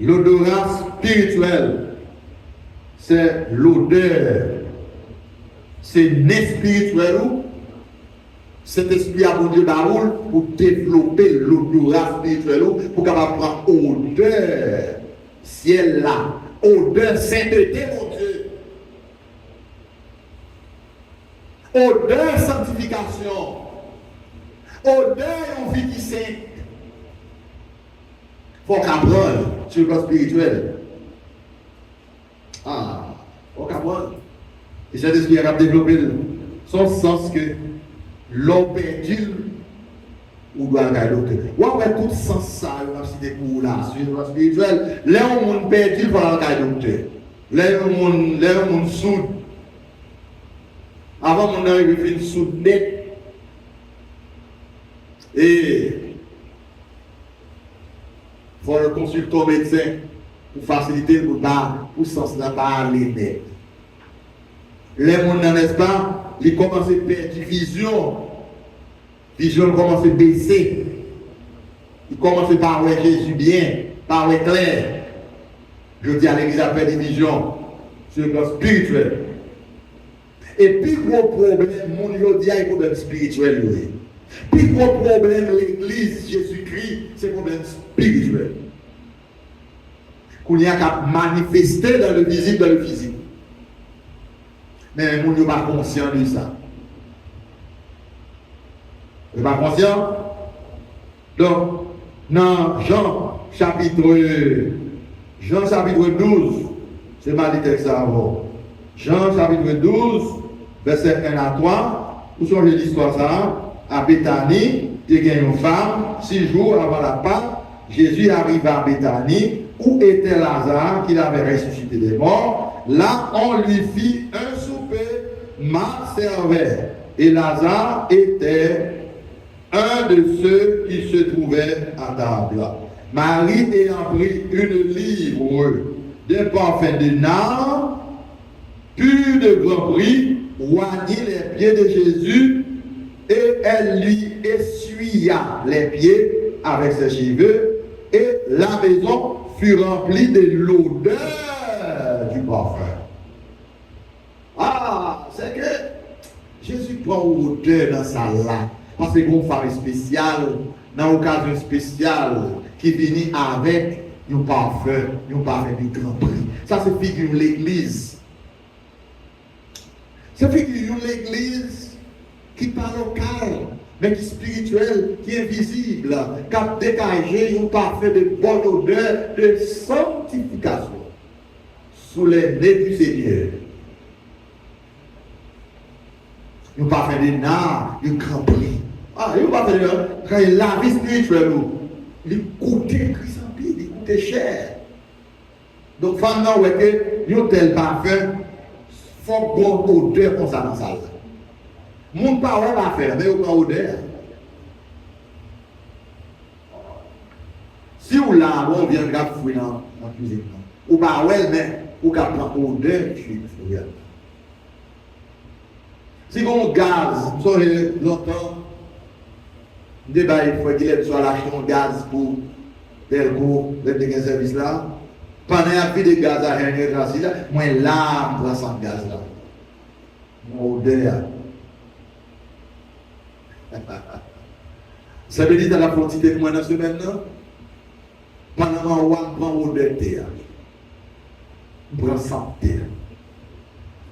L'odorat spirituel, c'est l'odeur. C'est né spirituel ou cet esprit a bon Dieu baroule pour développer l'odorat spirituel pour capable prendre odeur ciel là, odeur sainteté mon Dieu, odeur sanctification, odeur en vie qui sainte. Faut qu'apprendre sur le plan spirituel. Ah, faut qu'apprendre. Et cet esprit a développé son sens que l'homme perdu ou doit aller docteur. Ou après tout sens ça, on a cité pour là, sur le spirituel, là où on perdu, il faut aller docteur. Là où on soude. Avant mon arrive une soude net. Et il faut consulter au médecin pour faciliter pour sens là pas aller net. Les gens, n'est-ce pas, ils commencent à perdre vision. Vision commence à baisser. Ils commencent à parler Jésus bien, parler clair. Je dis à l'église à perdre vision sur le plan spirituel. Et puis gros problème, mon Dieu dit, il y a un problème spirituel. Puis gros problème, l'église, Jésus-Christ, c'est un problème spirituel. Qu'on y a qu'à manifester dans le visible, dans le physique. Mais mon Dieu n'est pas conscient de ça. Vous n'êtes pas conscient? Donc, dans Jean chapitre 12, c'est ma texte avant. Jean chapitre 12, verset 1 à 3, où sont l'histoire ça? À Béthanie, il y a une femme, 6 jours avant la Pâque, Jésus arrive à Béthanie, où était Lazare, qu'il avait ressuscité des morts. Là, on lui fit un souper mal servait. Et Lazare était un de ceux qui se trouvaient à table. Marie ayant pris une livre d'un parfum de nard, pur de grand prix, oignit les pieds de Jésus et elle lui essuya les pieds avec ses cheveux et la maison fut remplie de l'odeur du parfum. Ah, c'est que Jésus prend odeur dans sa latte. Parce que une femme spéciale, dans une occasion spéciale, qui vient avec un parfum de grand prix. Ça, c'est figure l'église. C'est figure l'église qui parle local, mais qui est spirituelle, qui est visible, qui a dégagé un parfum de bonne odeur, de sanctification sous les nez du Seigneur. Un parfum de nard, de grand prix. Ah, il va faire quand la vie spirituelle, il coûtait Christ-en-pile, il coûtait cher. Donc, pendant que un tel parfum, il faut qu'on odeur comme ça dans la salle. Mon parole va faire, mais il n'y a pas odeur. Si vous là, on vient de fouiller dans la cuisine, ou pas, mais vous pouvez prendre odeur, si vous avez un gaz, vous savez, longtemps, débat, il faut qu'il soit acheté un gaz pour Delco, le service là. Pendant qu'il y a des gaz à rien, moi là, je prends ce gaz là. Mon odeur. Ça veut dire dans la quantité de moi dans ce semaine là. Pendant que je prends odeur de terre. Je prends santé.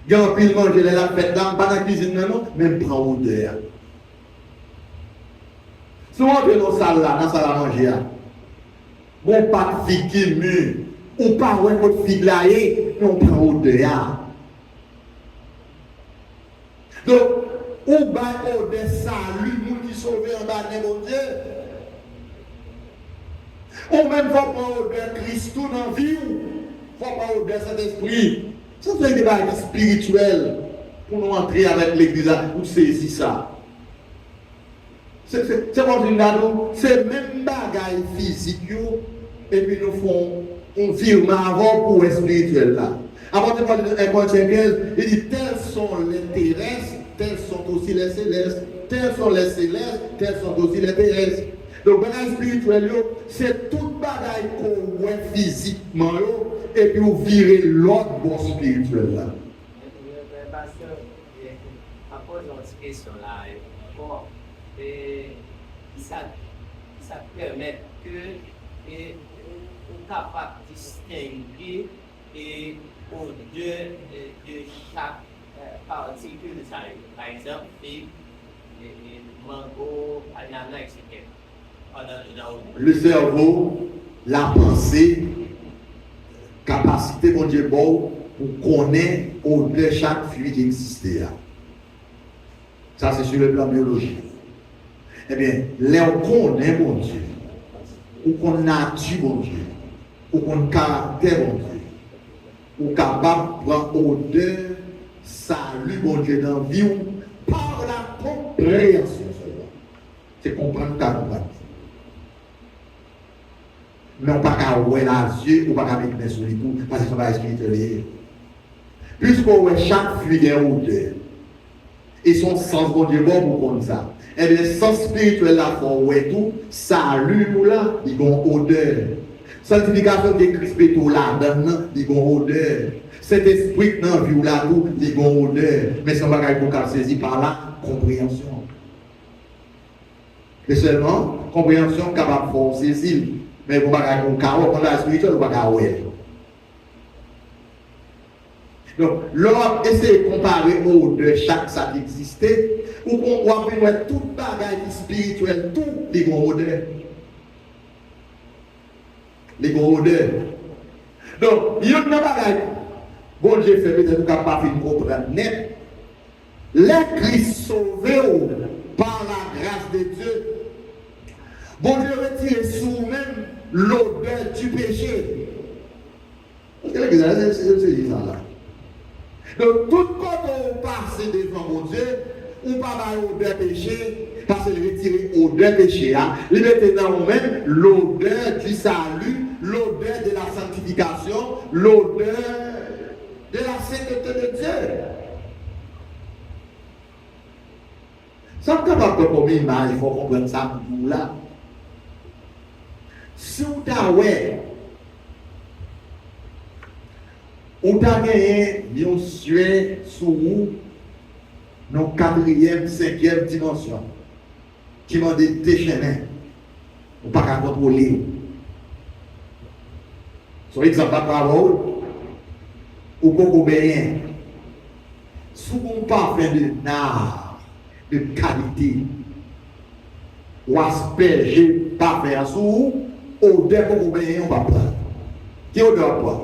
Il y a un pile manger la fête dans la cuisine, non, même prend odeur. Si on entre dans la salle là, dans la salle à manger, on pas de fille qui mûre, on pas de fille là, mais on prend odeur. Donc, on bat odeur salut, nous qui sauvés en bas de mon Dieu. On même faut prendre odeur Christ dans la vie, faut prendre odeur Saint-Esprit. Ça, c'est un débat spirituel pour nous entrer avec l'église, pour saisir ça. C'est comme une nano, c'est même bagaille physique, et puis nous faisons un virement avant pour le spirituel là. Avant de parler de 1 Corinthiens 15, il dit tels sont les terrestres, tels sont aussi les célestes, tels sont les célestes, tels sont aussi les terrestres. Donc, le bagaille spirituel, c'est toute bagaille qu'on voit physiquement, et puis vous virez l'autre bon spirituel là. Pasteur, à cause de cette question-là, ça permet que on capable de distinguer au-delà de chaque particule. Par exemple, mango, ananas, etc. Le cerveau, la pensée, capacité mon Dieu bon pour connaître au-delà de chaque fluide qui existe. Ça, c'est sur le plan biologique. Eh bien, là on connaît bon Dieu, ou qu'on nature bon Dieu, ou qu'on caractère bon Dieu, ou capable de prendre odeur, salut bon Dieu dans la vie, par la compréhension seulement. C'est comprendre ta comprendre. Mais on ne peut pas voir les yeux, ou pas mettre les sur les coups, parce que ça va spirituel. Puisqu'on voit chaque fruit a une odeur, et son sens bon Dieu bon pour comme ça. Et bien, le sens spirituel là, pour voir tout, salut nous là, il y a une odeur. Sanctification de Christ tout là, il y a une odeur. Cet esprit dans la vie là, tout, il y a une odeur. Mais ça va être saisi par la compréhension. Mais seulement, compréhension capable de saisir. Mais vous ne pouvez pas faire quand la spirituelle, vous ne pouvez pas faire. Donc, l'homme essaie de comparer au de chaque ça qui existait, ou qu'on voit tout bagage spirituel, tout les gros odeurs. Les gros odeurs. Donc, il y a un bagage. Bon Dieu fait peut-être qu'on n'a pas fait comprendre net. Les Christ sauvés par la grâce de Dieu. Bon Dieu retire sur nous-mêmes l'odeur du péché. C'est ça là. Donc, tout quand on passe devant mon Dieu, on ne parle pas l'odeur péché, parce qu'il retire l'odeur péché. Il met dans nous-mêmes l'odeur du salut, l'odeur de la sanctification, l'odeur de la sainteté de Dieu. Ça ne peut pas comme image, il faut comprendre ça pour nous là. Si vous avez on a gagné un suet sous vous dans la 4e, 5e dimension qui m'a dit déchaîner. On ne peut pas contrôler. Sur exemple, la parole, ou beaucoup bien. Sous un parfum de nard, de qualité, ou asperger parfum sous, odeur beaucoup bien, on va prendre. Qui odeur pas?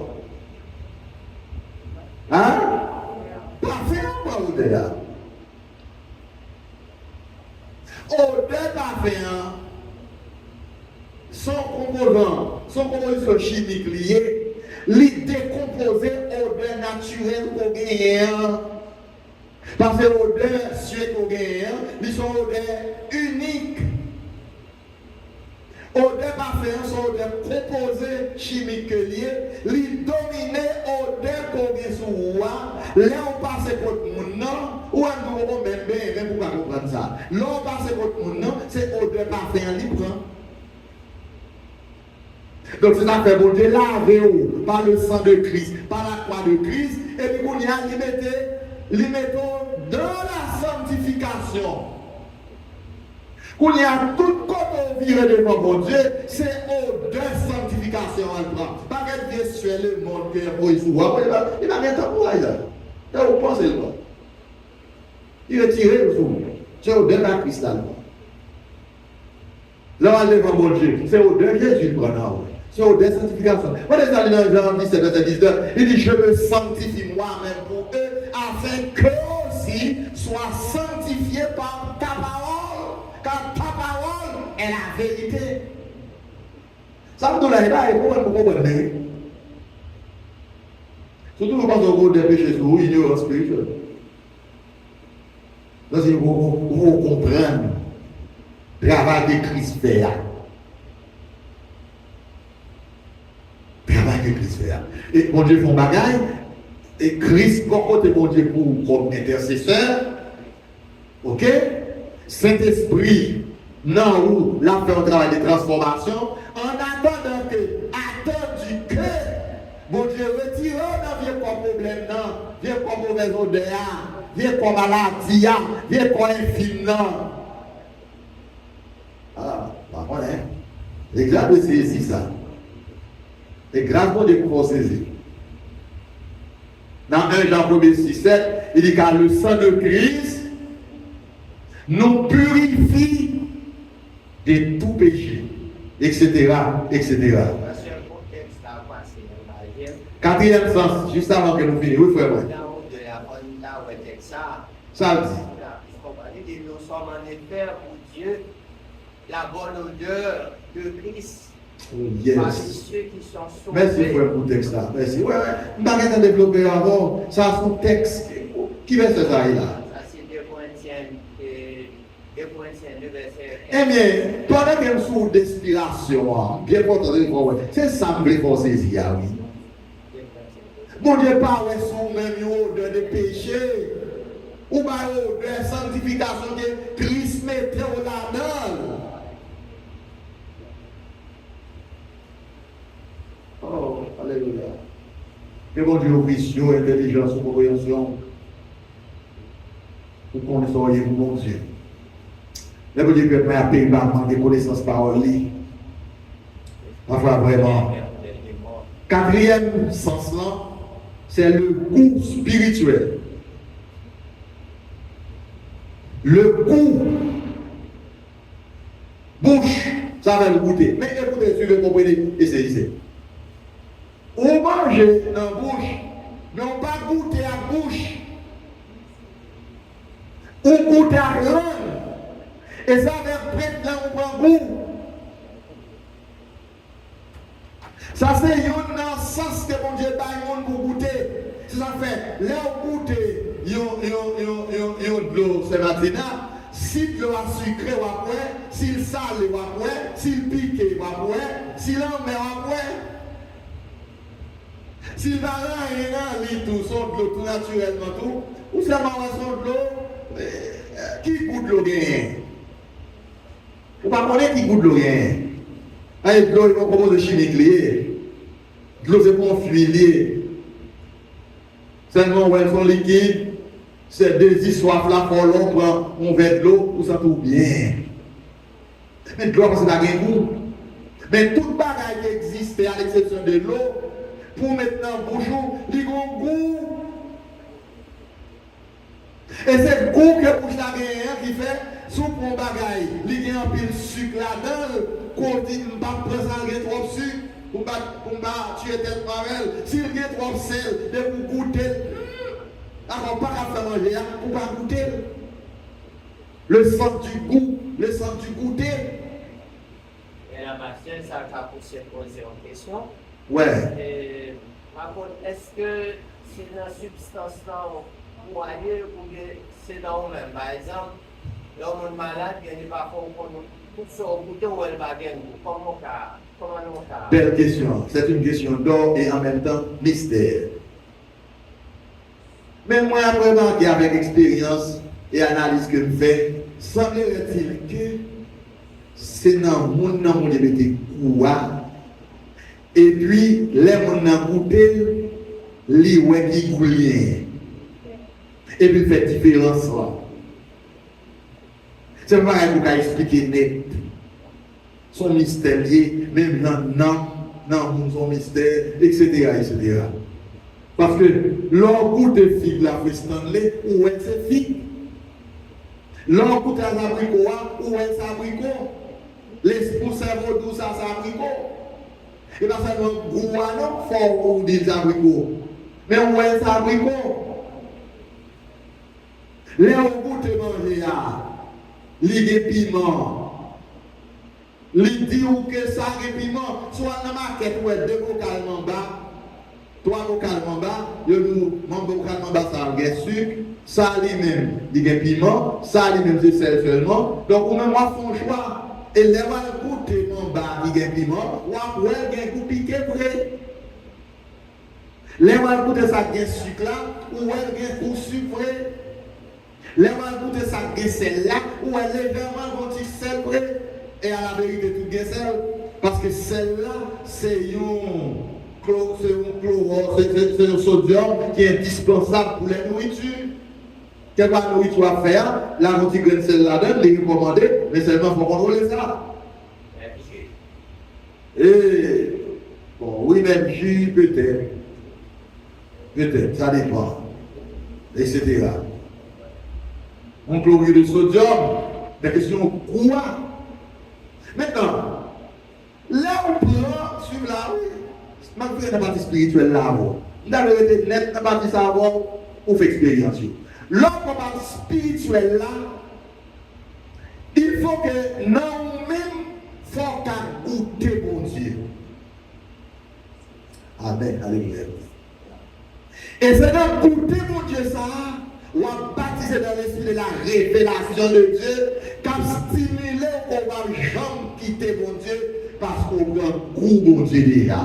Hein? Parfait ou pas odeur? Odeur parfait, son composition chimique liée, il décomposé odeur naturelle qu'on gagne. Parce que l'odeur suée qu'on gagne, ils sont odeurs uniques. Odeur parfait, son odeur composée chimique liée, il domine odeur qu'on gagne sous moi. Là on passe contre mon nom, ou on ne même bien, pour pas comprendre ça. Là on passe contre mon nom, c'est odeur parfait en libre. Donc c'est ça fait bon Dieu laver par le sang de Christ, par la croix de Christ, et puis on y a limité dans la sanctification. Qu'on y a tout comme on vit devant mon Dieu, c'est odeur sanctification en prend. Pas qu'elle vient sur le monde qui est pour il va mettre en place là. Et vous pensez le quoi? Il retire le sous. C'est odeur de la Christ là. Là on est devant mon Dieu, c'est odeur de Jésus prend. C'est odeur de sanctification. On est allé dans Jean 17, verset 19, il dit je me sanctifie moi-même pour eux, afin qu'eux aussi soient sanctifiés par ta parole. Car ta parole est la vérité. Ça me donne là, et pourquoi vous comprenez? Surtout nous pensons au des péchés sur ignorance spirituelle. Donc, vous comprenez le travail de Christ fait. Travail de Christ fait. Et mon Dieu fait un bagage, et Christ, côté mon Dieu pour comme intercesseur, ok? Saint-Esprit, non, où là fait un travail de transformation, en attendant que, attendu que, mon Dieu retire, non, viens pas problème, non, viens pas mauvaise odeur, viens pas maladie, viens pas infime, non. Ah, bah voilà, l'exemple c'est ici ça. Et grâce à Dieu pour saisir. Dans 1 Jean 1er 6, 7, il dit car le sang de Christ nous purifie de tout péché, etc., etc. Quatrième sens, juste avant que nous finissions, oui frère. Ça dit. Nous sommes en effet pour Dieu la bonne odeur de Christ. Oh, Parmi yes. ceux qui sont sauvés. Merci frère pour le texte là. Merci. Ouais, je ne vais pas développer avant. Ça, c'est un texte. Qui va faire ça là? Ça, c'est 2 Corinthiens 2, verset 15. Eh bien, pendant qu'elle est sous d'inspiration, bien important de voir, c'est ça que je veux saisir, oui. Mon Dieu, pas son même odeur de péché, ou pas de sanctification que Christ mettait au là-dedans. Oh, alléluia. Que mon Dieu, vision, intelligence, compréhension, pour qu'on soit pour mon Dieu. Mais vous dites que je paye par manque de connaissances par lui. Enfin, vraiment. Quatrième sens là, c'est le goût spirituel. Le goût. Bouche, ça va le goûter. Mais écoutez, suivez, comprenez, essayez. On mange dans la bouche, mais on ne pas goûter à la bouche. On goûte à la langue. Et ça va prêtre là, on prend goût. Ça c'est un sens que mon Dieu baille pour goûter. C'est ça fait, là on goûte, yon de l'eau ce matin, si l'eau a sucré ou après, s'il salé ou après, s'il piqué ou après, s'il en met ou après, s'il va rien, tout son de l'eau tout naturellement tout, ou seulement son de l'eau, qui goûte l'eau bien? Vous ne connaissez pas qui goûte l'eau rien. Avec l'eau, ils vont commencer de chimique lié. L'eau, c'est pour un fluide. Seulement, où elles sont liquides, c'est désir, soif, là, pour l'ombre, on verre de l'eau, tout ça tout bien. Mais de l'eau, c'est pas un goût. Mais toute bagaille qui existe, à l'exception de l'eau, pour maintenant, bonjour, il y a un goût. Et c'est le goût que pour la qui fait. Sous mon bagaille, il y a un peu de sucre là-dedans, qu'on dit, on ne va pas prendre trop de sucre, on ne va pas tuer tête marelle. S'il y a trop de sel, de vous goûter, alors pas à faire manger, on ne va pas goûter. Le sens du goût, le sens du goûter. Et la machine, ça va poser une question. Ouais. Par contre, est-ce que c'est dans la substance ou ailleurs ou c'est dans le même? Par exemple, l'homme malade, il n'est pas pour tout ça au goûter ou elle va gagner. Comment nous Belle question. C'est une question d'or et en même temps mystère. Mais moi, après remarquer avec expérience et analyse que je fais, semblerait-il que c'est dans le monde où il était quoi. Et puis, les gens ont goûté, les ouais qui goulient. Et puis, il fait différence là. C'est pas pour expliquer net. Son mystère lié, même non, son mystère, etc. Parce que l'on goûte de figue la fait Stanley, où est cette figue? L'on goûte à l'abricot, où est cet abricot? Les cerveau tout ça, c'est abricot. Et bien, c'est un gouanon fort où dit abricots. Mais où est cet abricot? Les on goûte manger à. Li piment. Li dit ou que ça piment, soit dans ma quête ou 2 vocales en bas, 3 vocales en bas, yo nous mon vocal en bas ça a sucre, ça lui-même, il y a piment, ça lui-même c'est sel seulement. Donc ou même moi font choix et les va goûter en bas, il y a piment, ou après il y a goût piqué vrai. Les va goûter ça gain sucre là, ou elle gain goût sucré. Les gens goûtent ça, celle-là, ou elle est légèrement goûté sel près, et à la vérité, tout est sel. Parce que celle-là, c'est un sodium qui est indispensable pour la nourriture. Quelle va la nourriture à faire? La petite graine sel là-dedans, les recommander, mais seulement il faut contrôler ça. Et, bon, oui, même jus, peut-être, ça dépend, etc. On chlorure de sodium, la question quoi? Maintenant, là on prend, suivre là, oui, je vais la partie spirituelle là, vous avez été net, la partie savoir, ou fait expérience. L'autre partie spirituelle là, il faut que nous faut qu'à goûter mon Dieu. Amen, alléluia. Et c'est dans goûter mon Dieu ça, on va baptiser dans l'esprit de la révélation de Dieu, qu'à stimuler qu'on va jamais quitter mon Dieu, parce qu'on prend goût mon Dieu déjà.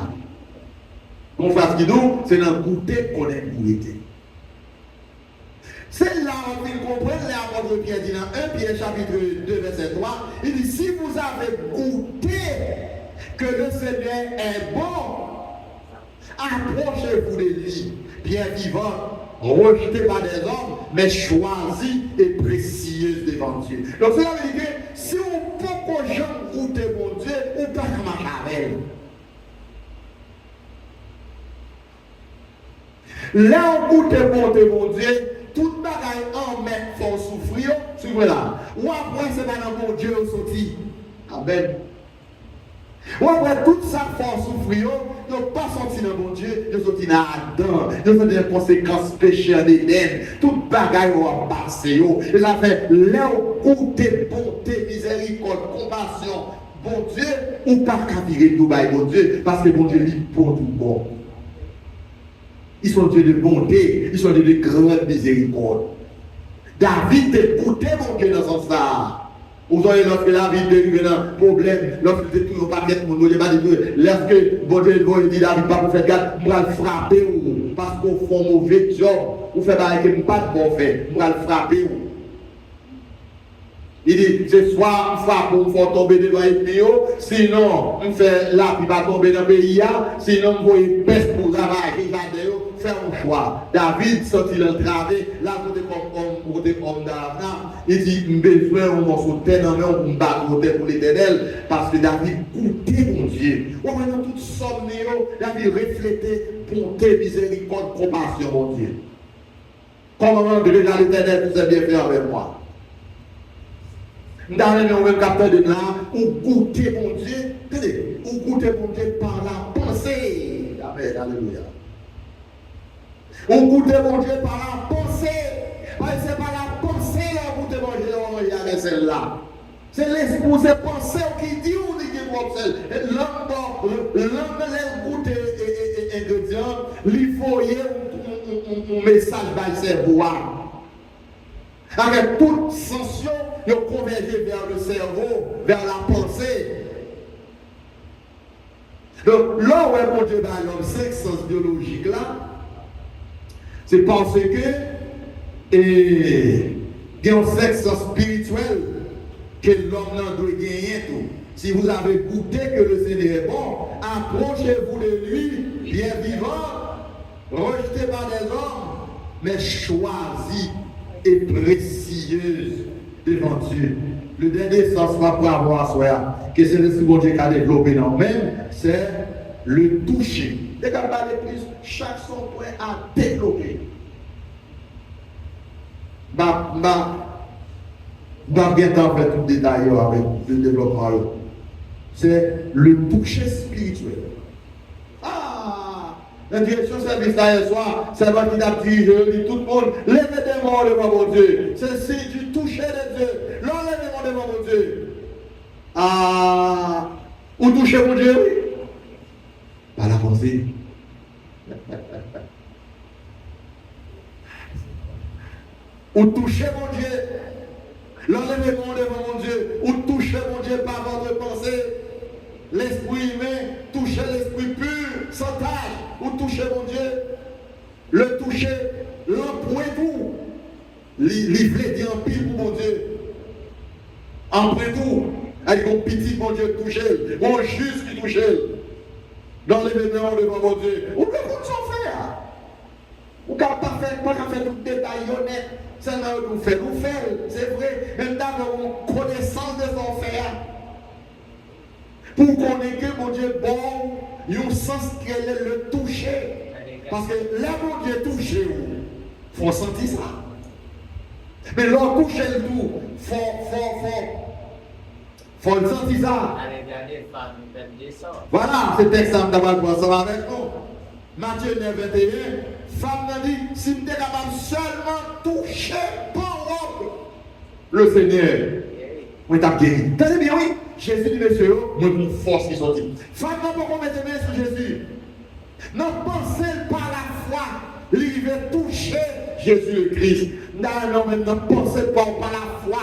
Mon frère qui nous, c'est dans goûter qu'on est goûté. C'est là où il comprend, l'apôtre Pierre dit dans 1 Pierre chapitre 2 verset 3, il dit si vous avez goûté que le Seigneur est bon, approchez-vous de lui, bien vivant, rejeté par des hommes, mais choisi et précieuse devant Dieu. Donc cela veut dire que si on peut que j'aime goûter mon Dieu, on peut pas marcher avec. Là on goûte mon Dieu, tout bagaille en met pour souffrir, suivez là. Ou après c'est pas dans mon Dieu au sorti. Amen. Ou après tout ça pour souffrir, ils n'ont pas sorti dans mon Dieu, ils sont sortis dans Adam, ils ont des conséquences péchées en Éden, tout bagaille va passer. Ils ont fait là où goûter bonté, miséricorde, compassion, bon Dieu, ou pas qu'à virer tout bas, bon Dieu, parce que bon Dieu lit pour tout bon. Ils sont Dieu de bonté, ils sont Dieu de grande miséricorde. David écoutait mon Dieu dans son star. Vous voyez, lorsque David est dans un problème, lorsque il est toujours pas bien, lorsque bon Dieu dit David pas pour faire garde, je vais le frapper parce qu'on fait un mauvais job, ou fait pas de bon fait, je vais le frapper. Il dit, ce soir, on frappe pour me faire tomber devant l'ennemi, sinon, on fait là, puis va tomber dans le pays, sinon, on va peste pour travailler, faire un choix. David, sorti l'entravé, là, côté homme d'Abraham, il dit, je besoin un morceau de terre dans le monde, pour l'Éternel, parce que David goûtait mon Dieu. On va dans toute somme, David reflétait bonté, miséricorde, compassion, mon Dieu. Comment on veut regarder l'Éternel, tout ça bien fait avec moi. Dans le même capteur de là, ou goûter mon Dieu, attendez, ou goûter mon Dieu par la pensée. Amen, alléluia. Ou goûter mon Dieu par la pensée. C'est par la pensée qu'on goûte mon Dieu, on va avec celle-là. C'est l'esprit, c'est pensée qui dit ou dit qu'il goûte celle. L'homme, les goûter ingrédients, il faut y un message dans le cerveau. Avec toute sanction, ils ont convergé vers le cerveau, vers la pensée. Donc, là où est mon Dieu dans l'homme, 5 sens biologiques là, c'est parce que il y a un 5 sens spirituel que l'homme doit gagner tout. Si vous avez goûté que le Seigneur est bon, approchez-vous de lui, bien vivant, rejeté par des hommes, mais choisi et précieuse devant Dieu. Le dernier sens va pour avoir soi, que c'est le second Dieu qui a développé dans nous-mêmes, c'est le toucher. Dès qu'on parle plus, chaque son point à développer. Bien temps faire tout détail avec le développement. C'est le toucher spirituel. La direction service là hier soir, c'est moi qui t'a dit, je dis tout le monde, levez des mains devant mon Dieu. C'est si tu touches de Dieu, levez des mains devant mon Dieu. Ou touchez mon Dieu, oui. Par la pensée. Ou touchez mon Dieu, levez des mains devant mon Dieu. Ou touchez mon Dieu par votre pensée. L'esprit humain, touchez l'esprit pur, sans tâche. Ou touchez mon Dieu, le toucher, l'emprunter-vous, livrer dit en pile pour mon Dieu. Emprunter-vous, avec mon petit mon Dieu toucher, mon juste qui touche, dans les vénérants devant mon Dieu. Ou que vous en faire? Ou qu'à pas faire tout détail honnête, c'est là où nous faisons, c'est vrai, même d'avoir une connaissance des enfers. Pour qu'on ait que mon Dieu bon, il y a un sens qui est le toucher. Parce que là, mon Dieu touché, il faut sentir ça. Mais là, toucher le tout, faut le sentir ça. Voilà, c'est texte que nous avons ensemble avec nous. Matthieu 9, 21, femme m'a dit, si tu es capable seulement toucher par robe le Seigneur. on t'a guéri. Tenez bien, oui. Jésus dit, monsieur, moi, une force qui sortit. Femme, non, pourquoi mettre main sur Jésus? Non, pensez par la foi, il va toucher Jésus le Christ. Non, maintenant, pensez pas par la foi.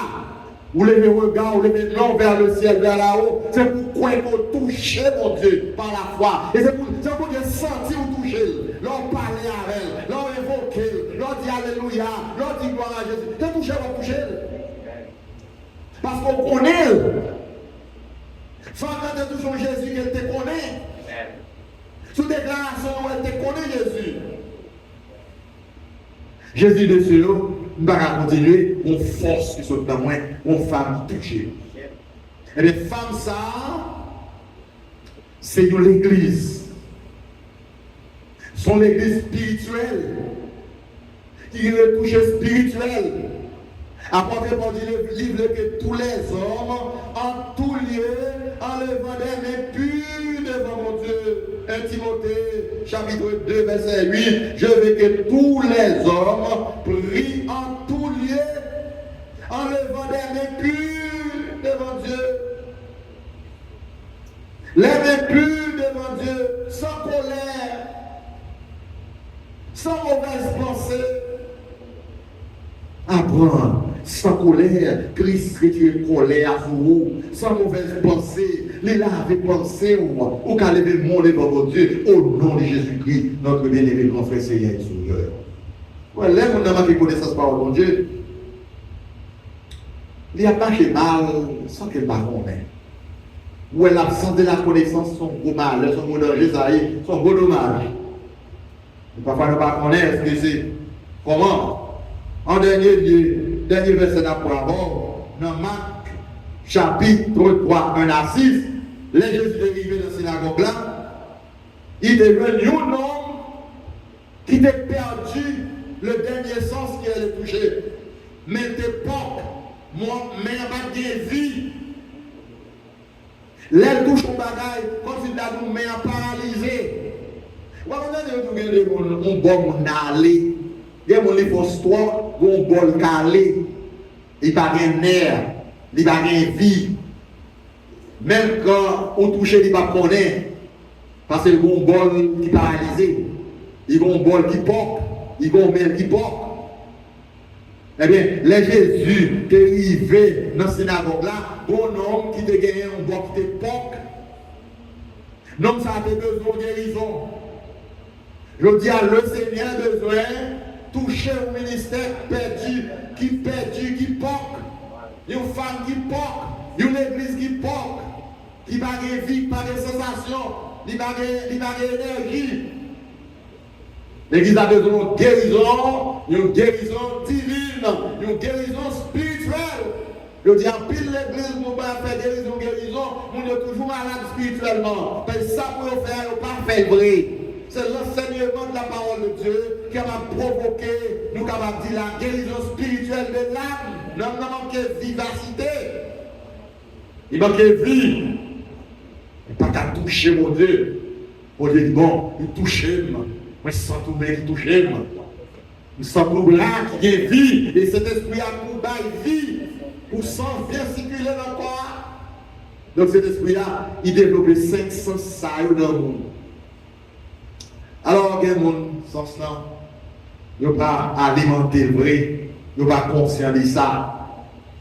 Vous levez le regard, vous levez l'homme vers le ciel, vers là-haut. C'est pourquoi il faut toucher mon Dieu par la foi. Et c'est pour Dieu sentir ou toucher. L'on parler à elle, l'on évoquer, l'on dit Alléluia, l'on dit gloire à Jésus. C'est toucher, on toucher. Parce qu'on connaît. Femme de toujours Jésus qu'elle te connaît. Sous déclaration, elle te connaît Jésus. Jésus de ce lot, nous allons continuer, on force qui sont dans moi, on femme touchée. Et les femmes, ça, c'est de l'église. Sont l'église spirituelle, qui est le toucher spirituel. Apôtre Paul dit le livre que tous les hommes, en tout lieu, en levant des mains pures devant mon Dieu. 1 Timothée, chapitre 2, verset 8. Je veux que tous les hommes prient en tout lieu, en levant des mains pures devant Dieu. Les mains pures devant Dieu, sans colère, sans mauvaise pensée. Apprendre sans colère, Christ retire colère sur vous, sans mauvaise pensée, les laver pensée ou qu'à lever mon devant votre Dieu, au nom de Jésus-Christ, notre bien-aimé grand frère Seigneur et Sauveur. Ouais, là, mon ami qui connaît ça par mon Dieu, il a marché mal sans qu'elle ne connaisse. Ou l'absence de la connaissance, son gros mal, son gros danger, ça y est, son gros dommage. Parfois, ne pas connaître ce que c'est. Comment? En dernier lieu, dernier verset d'apprendre, dans Marc, chapitre 3, 1 à 6, les Jésus est arrivé dans la synagogue là, il est venu un homme qui était perdu le dernier sens qui allait toucher. Mais d'époque, moi, mais il n'y a pas de vie. L'aile touche au bagaille, comme si nous met en paralysé. On bon aller. Il y a mon livre histoire, un bol calé. Il n'y a pas de nerf, il n'y a pas de vie. Même quand on touche, il n'y a pas de connaître. Parce que il y a un bol qui est paralysé. Il y a un bol qui porte. Il y a un mail qui porte. Eh bien, les Jésus qui est arrivé dans la synagogue là, bon homme qui te gagné un bol qui te porte. Donc ça a besoin de guérison. Je dis à le Seigneur a besoin de toucher au ministère perdu, qui porte. Une femme qui porte, une église qui porte, qui n'a pas de vie, pas de sensation, qui n'a pas d'énergie. L'église a besoin de guérison, une guérison divine, une guérison spirituelle. Je dis à pile l'église, nous allons faire guérison, nous sommes toujours malades spirituellement. Mais ça pour faire, nous ne pas faire vrai. C'est l'enseignement de la parole de Dieu qui va provoquer, nous capables de dire la guérison spirituelle de l'âme. Nous manque vivacité. Il manque vie. Il n'y a pas qu'à toucher mon Dieu. Mon Dieu dit bon, il touche moi. Moi, je sens tout le monde qui touche moi. Je sens tout là qui a vie. Et cet esprit a pour vie. Pour sang bien circuler dans le corps. Donc cet esprit-là, il développe 500 sailles dans le monde. Alors, il y a des gens sans cela, ils ne peuvent pas alimenter le vrai, ils ne peuvent pas conscient de ça.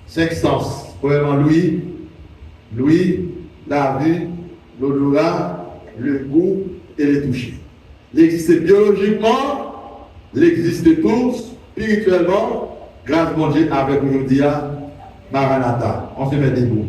5 sens. Premièrement, l'ouïe, la vue, l'odorat, le goût et le toucher. Il existe biologiquement, il existe tout, spirituellement, grâce à mon Dieu, avec aujourd'hui, Maranatha. On se met debout.